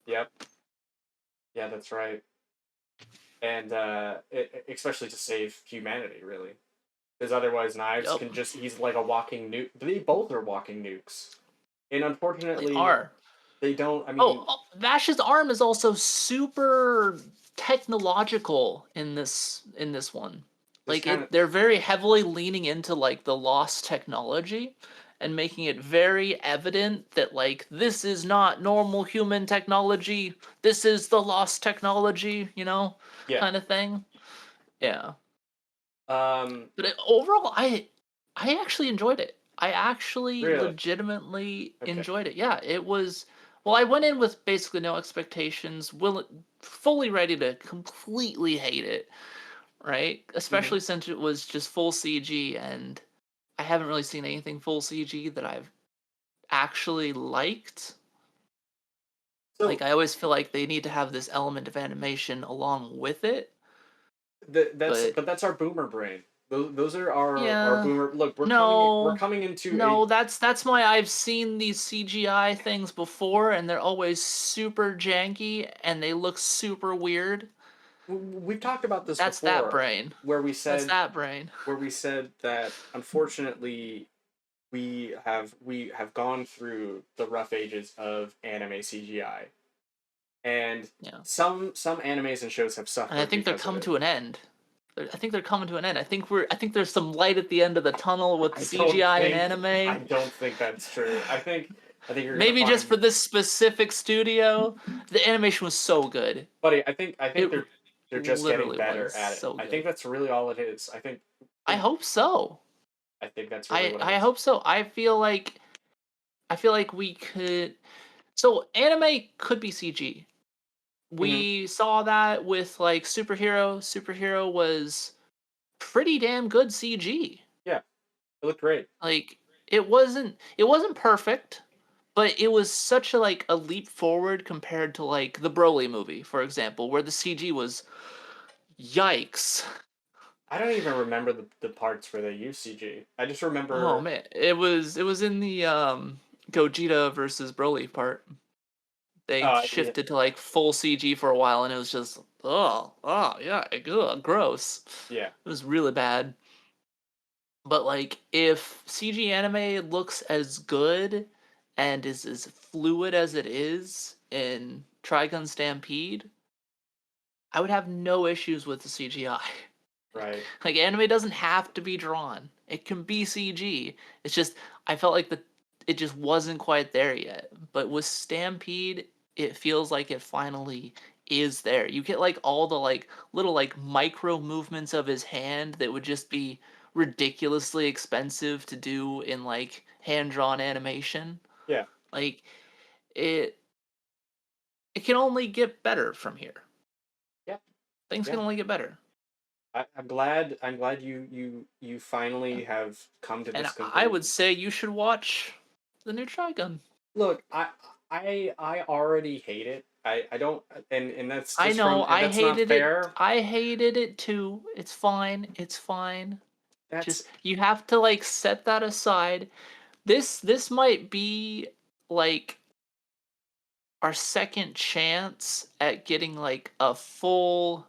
Yep. Yeah, that's right. And especially to save humanity, really, because otherwise Knives Yup, can just—he's like a walking nuke. They both are walking nukes, and they unfortunately, are. they don't. I mean, Oh, Vash's arm is also super. technological in this one. This Like kind of they're very heavily leaning into like the lost technology and making it very evident that like this is not normal human technology. This is the lost technology, yeah. kind of thing. Yeah. Um, But overall, I actually enjoyed it. I actually really. legitimately Okay. enjoyed it. Yeah, it was. Well, I went in with basically no expectations, fully ready to completely hate it, right? Hmm. Especially since it was just full CG, and I haven't really seen anything full CG that I've actually liked. Like, So I always feel like they need to have this element of animation along with it, but that's our boomer brain. Those are our yeah, boomer. Look, we're no, coming into no, that's why I've seen these CGI things before, and they're always super janky and they look super weird. we've talked about this That's that before, brain. where That's that brain. we said that unfortunately we have gone through the rough ages of anime CGI, and Yeah, some animes and shows have and I suffered think they're because of coming it. to an end. I think they're coming to an end. I think there's some light at the end of the tunnel with CGI and I anime. don't think that's true. I think you're gonna Maybe just find, for this specific studio, the animation was so good. buddy. I think It they're just getting literally better was at it. so I think good. that's really all it is. I Think hope so. I think that's really what it I is. hope so. I feel like we could. So anime could be CG. Hmm. We saw that with like superhero. Superhero was pretty damn good CG. Yeah, it looked great. Like it wasn't perfect, but it was such a leap forward compared to like the Broly movie, for example, where the CG was yikes. I don't even remember the parts where they use CG. I just Oh remember. man, it was in the Gogeta versus Broly part. They Yeah, shifted to like full CG for a while, and it was just yeah, gross. yeah, It was really bad. But like, if CG anime looks as good and is as fluid as it is in Trigun Stampede, I would have no issues with the CGI. right. Like, anime doesn't have to be drawn; it can be CG. It's just I felt like it just wasn't quite there yet. But with Stampede, it feels like it finally is there. You get like all the like little like micro movements of his hand that would just be ridiculously expensive to do in like hand drawn animation. Yeah, Like it it can only get better from here. yeah, Things yeah. can only get better. I'm glad you Yeah. finally have come to And this I would conclusion. say you should watch the new Trigun. Look, I already hate it. I don't, and that's I just know from, and that's not fair. I hated it too. It's fine. It's fine. That's Just you have to like set that aside. This might be like our second chance at getting like a full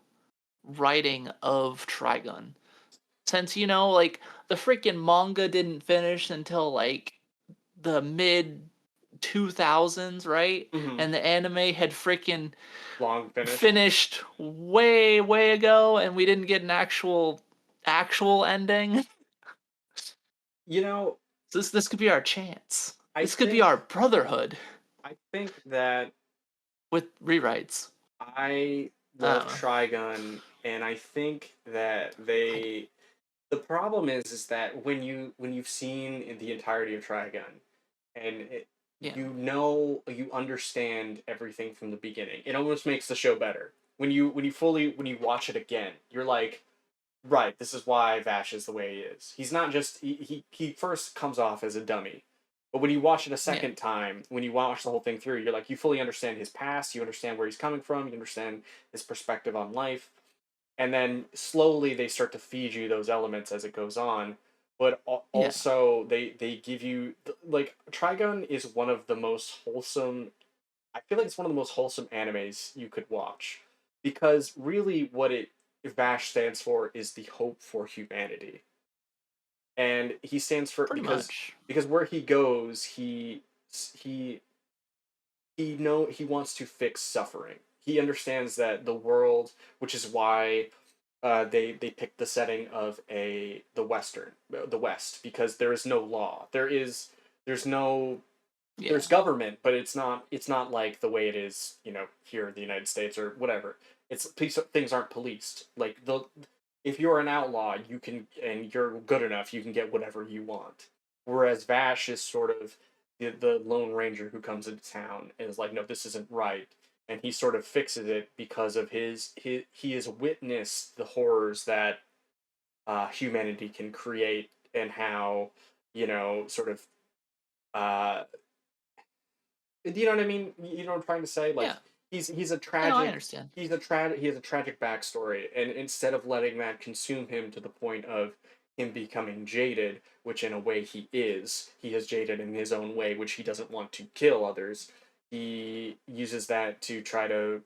writing of Trigun. Since like the freaking manga didn't finish until like the mid 2000s, right? mhm, And the anime had freaking long finished. finished way ago, and we didn't get an actual ending. You know, So this could be our chance. I This could be think our brotherhood I think that with rewrites. I I love don't know. Trigun, and I think that I, the problem is that when you've seen the entirety of Trigun, and yeah, you understand everything from the beginning, it almost makes the show better. When you watch it again, you're like, right, this is why Vash is the way he is. He's not just he first comes off as a dummy. But when you watch it a yeah, second time, when you watch the whole thing through, you're like, you fully understand his past, you understand where he's coming from, you understand his perspective on life, and then slowly they start to feed you those elements as it goes on. But yeah. also they give you, like, Trigun is one of the most wholesome. I feel like it's one of the most wholesome animes you could watch, because really what it Vash stands for is the hope for humanity, and he stands for, Pretty much. because where he goes, he he wants to fix suffering. he understands that the world, which is why they picked the setting of the West, because there is no law. There's no Yeah. there's government, but it's not like the way it is, here in the United States or whatever. Things aren't policed. Like if you're an outlaw, you can and you're good enough, you can get whatever you want. Whereas Vash is sort of the Lone Ranger who comes into town and is like, no, this isn't right, and he sort of fixes it because of his he has witnessed the horrors that humanity can create, and how sort of uh, you know what I mean? You know what I'm trying to say? Like Yeah. he's a Yeah, no, I tragic understand. he has a tragic backstory, and instead of letting that consume him to the point of him becoming jaded, which in a way he is jaded in his own way, which he doesn't want to kill others. He uses that to try to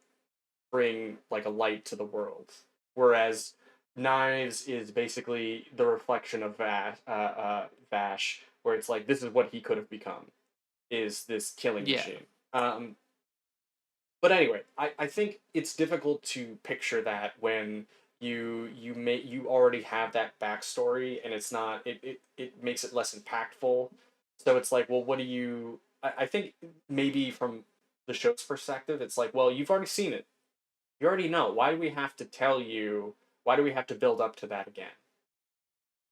bring like a light to the world. Whereas Knives is basically the reflection of Vash, where it's like this is what he could have become, is this killing Yeah. machine. Um, but anyway, I think it's difficult to picture that when you already have that backstory, and it's not it makes it less impactful. So it's like, well, what do you? I think maybe from the show's perspective, it's like, well, you've already seen it. You already know. Why do we have to tell you? Why do we have to build up to that again?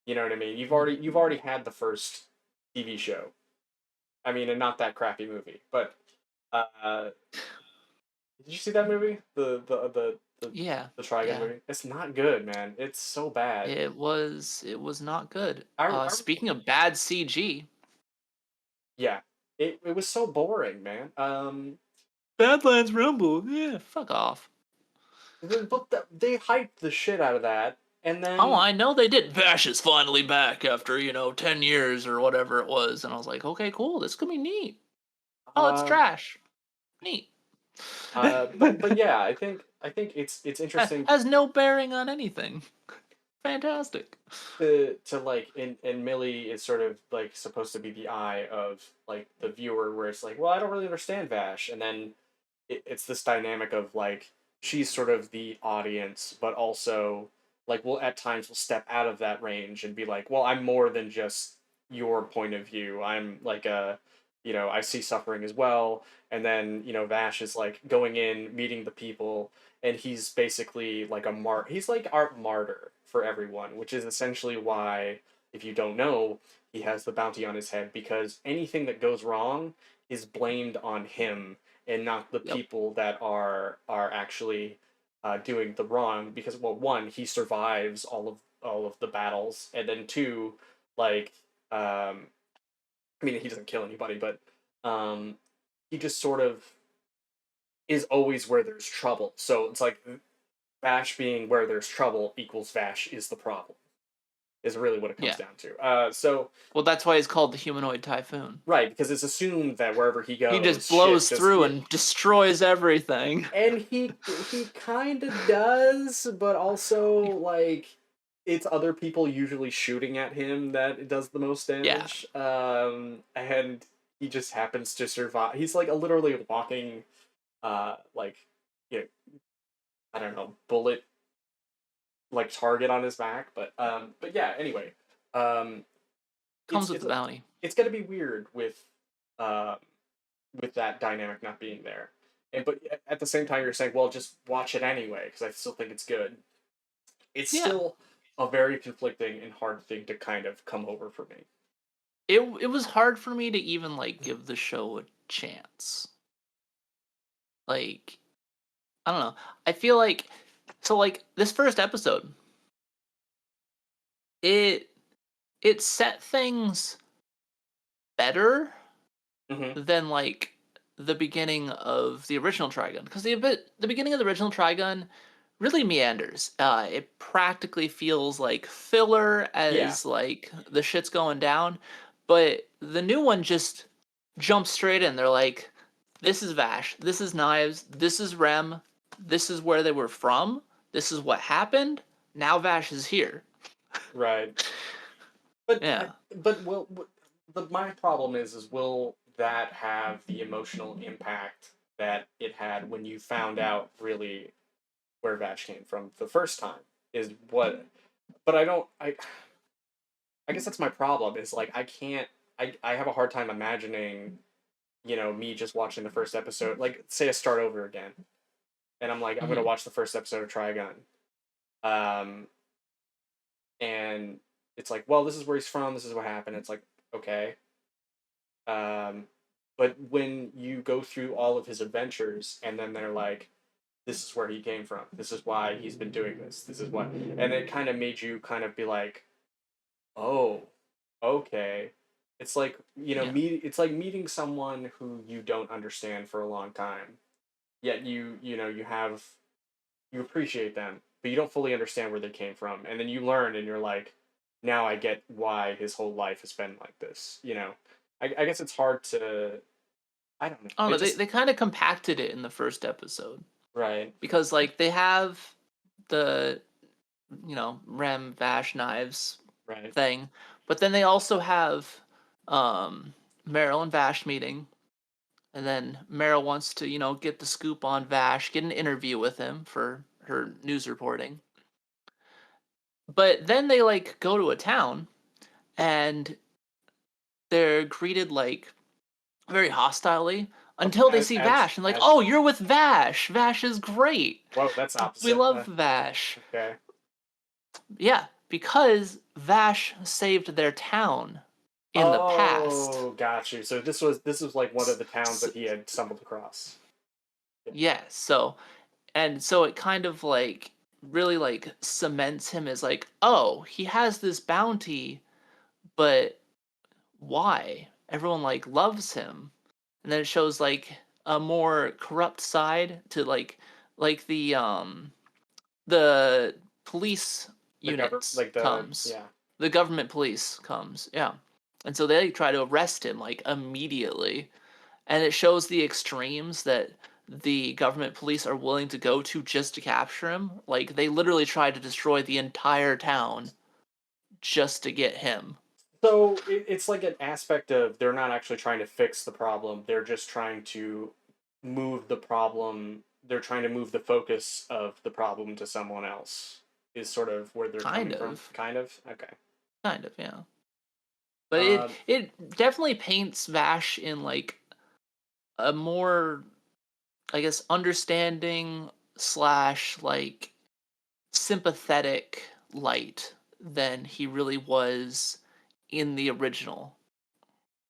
You know what I mean? You've already had the first TV show. I mean, and not that crappy movie, but uh, did you see that movie? Yeah. The Trigun Yeah. movie. It's not good, man. It's so bad. It was not good. I Speaking of bad CG, Yeah. It was so boring, man. Badlands Rumble. Yeah, fuck off. They hyped the shit out of that, and Oh, then I know they did. Bash is finally back after 10 years or whatever it was, and I was like, okay, cool. This could be neat. Oh, it's um trash. Neat. but yeah, I think it's interesting Has no bearing on anything. Fantastic. to like, and Millie is sort of like supposed to be the eye of like the viewer, where it's like, well, I don't really understand Vash, and then it's this dynamic of like she's sort of the audience, but also like we'll at times will step out of that range and be like, well, I'm more than just your point of view. I'm like I see suffering as well. And then Vash is like going in, meeting the people, and he's basically like he's like our martyr for everyone, which is essentially why, if you don't know, he has the bounty on his head, because anything that goes wrong is blamed on him and not the Yep. people that are actually doing the wrong. Because, well, one, he survives all of the battles, and then two, like I mean, he doesn't kill anybody, but um, he just sort of is always where there's trouble. So it's like Vash being where there's trouble equals Vash is the problem, is really what it comes Yeah. down to. So Well, that's why it's called the humanoid typhoon. right, because it's assumed that wherever he He just goes, shit blows just through and destroys everything. and he kind of does, but also like it's other people usually shooting at him that it does the most Yeah. damage. And he just happens to survive. He's like a literally walking, like, you know, I don't know, bullet like target on his back. But yeah. Anyway, um, Comes it's with it's the bounty. it's gonna be weird uh with that dynamic not being there. But at the same time, you're saying, well, just watch it anyway because I still think it's good. It's Yeah. still a very conflicting and hard thing to kind of come over for me. It was hard for me to even like give the show a chance. Like, I don't know. I feel like this first episode, it it set things better Mm-hmm. than like the beginning of the original Trigun, because the beginning of the original Trigun really meanders. It practically feels like filler Yeah. as like the shit's going down, but the new one just jumps straight in. They're like, "This is Vash. This is Knives. This is Rem. This is where they were from. This is what happened. Now Vash is here." Right. But Yeah. but will my problem is will that have the emotional impact that it had when you found out really where Vash came from the first time is what. But I guess that's my problem. Is like I can't. I have a hard time imagining, me just watching the first episode. Like, say I start over again, and I'm like, I'm gonna Hmm. watch the first episode of Trigun. Um, and it's like, well, this is where he's from. This is what happened. It's like, okay. Um, but when you go through all of his adventures, and then they're like, this is where he came from. This is why he's been doing this. This is what, and it kind of made you kind of be like, oh, okay. It's like, Yeah. it's like meeting someone who you don't understand for a long time. Yet you appreciate them, but you don't fully understand where they came from. And then you learn and you're like, now I get why his whole life has been like this. I guess it's hard to, I don't know. I don't know. It They just, kind of compacted it in the first episode right. because like they have the Rem Vash knives Right. thing, but then they also have Meryl and Vash meeting, and then Meryl wants to get the scoop on Vash, get an interview with him for her news reporting. But then they like go to a town and they're greeted like very hostilely Okay, until they see Vash and like, as oh, you're with Vash. Vash is great. whoa, that's We opposite. love Vash. Okay. Yeah, because Vash saved their town in the past. Oh, got you. So this was like one of the towns S- that he had stumbled across. Yeah. yeah, so it kind of like really like cements him as like, oh, he has this bounty, but why? Everyone like loves him. And then it shows like a more corrupt side to like the police The cover, units like the comes. yeah. The government police comes, yeah. And so they try to arrest him like immediately. And it shows the extremes that the government police are willing to go to just to capture him. Like they literally try to destroy the entire town just to get him. So it's like an aspect of they're not actually trying to fix the problem. They're just trying to move the problem. They're trying to move the focus of the problem to someone else. Is sort of where they're Kind coming from. of. Kind of. Okay. Kind of, yeah. But it Um. it definitely paints Vash in like a more, I guess, understanding slash like sympathetic light than he really was in the original.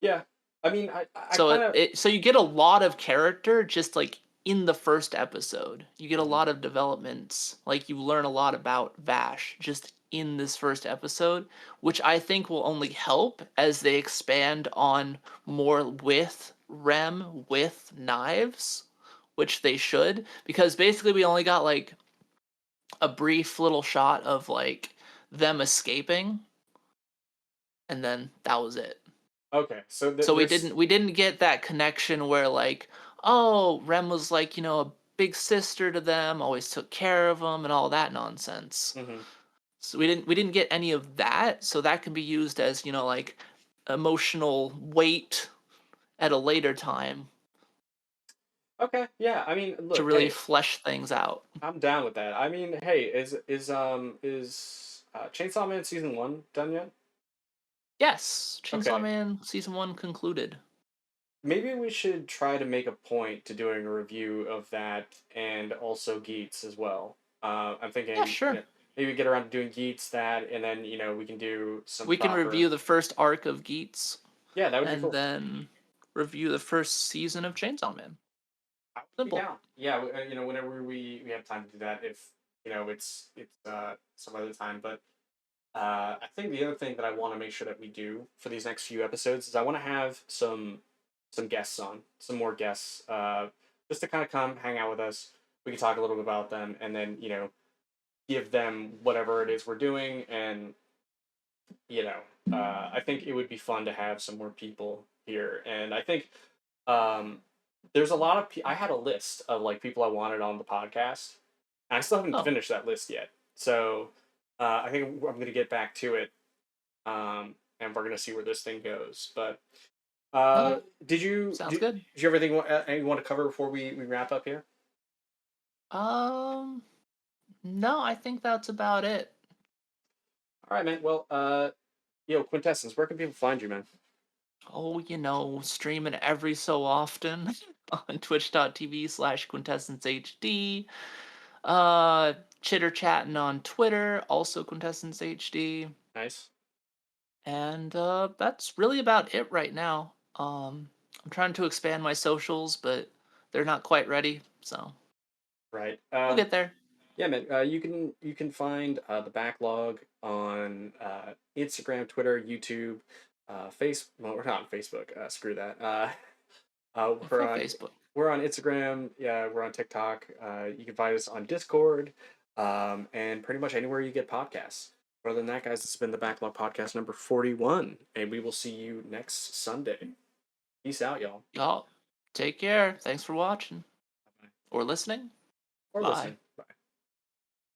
Yeah. I mean, I So kind of. so you get a lot of character just like in the first episode. You get a Mhm. lot of developments. Like you learn a lot about Vash just in this first episode, which I think will only help as they expand on more with Rem with knives, which they should, because basically we only got like a brief little shot of like them escaping and then that was it. Okay. So So we there's. didn't get that connection where like, oh, Rem was like, a big sister to them, always took care of them and all that nonsense. Mhm. So we didn't get any of that, so that can be used as, like emotional weight at a later time Okay. Yeah. I mean, to look. really Hey, flesh things out. I'm down with that. I mean, hey, is Chainsaw Man season 1 done yet? Yes, Chainsaw Okay. Man season 1 concluded. Maybe we should try to make a point to doing a review of that and also Geats as well. I'm Yeah, thinking, sure. maybe get around to doing Geats that, and then we can do some We can proper. review the first arc of Geats Yeah, that would be and cool. then review the first season of Chainsaw Man. I would be Simple. down. Yeah, whenever we have time to do that, if it's some other time. But I think the other thing that I want to make sure that we do for these next few episodes is I want to have some guests on, some more guests, just to kind of come hang out with us. We can talk a little bit about them, and then give them whatever it is we're doing, and I think it would be fun to have some more people here, and I think um, there's a lot of I had a list of like people I wanted on the podcast, and I still haven't Oh, finished that list yet. So I think I'm going to get back to it, and we're going to see where this thing goes. But Uh, Okay, did you sounds did, good. did you have anything you want to cover before we wrap up here? Um, no, I think that's about it. All right, man. Well, Quintessence, where can people find you, man? Oh, streaming every so often on twitch.tv/quintessencehd. Uh, Chitter chatting on Twitter, also quintessencehd. Nice. And that's really about it right now. I'm trying to expand my socials, but they're not quite ready, so Right. we'll get there. Yeah, man. You can find the backlog on Instagram, Twitter, YouTube, Well, we're not on Facebook. Screw that. Yeah, We're fuck on Facebook. we're on Instagram. Yeah, we're on TikTok. You can find us on Discord, and pretty much anywhere you get podcasts. Other than that, guys, this has been the Backlog Podcast number 41, and we will see you next Sunday. Peace out, y'all. Y'all, take care. Thanks for watching Bye-bye. or listening. Or Bye. listening.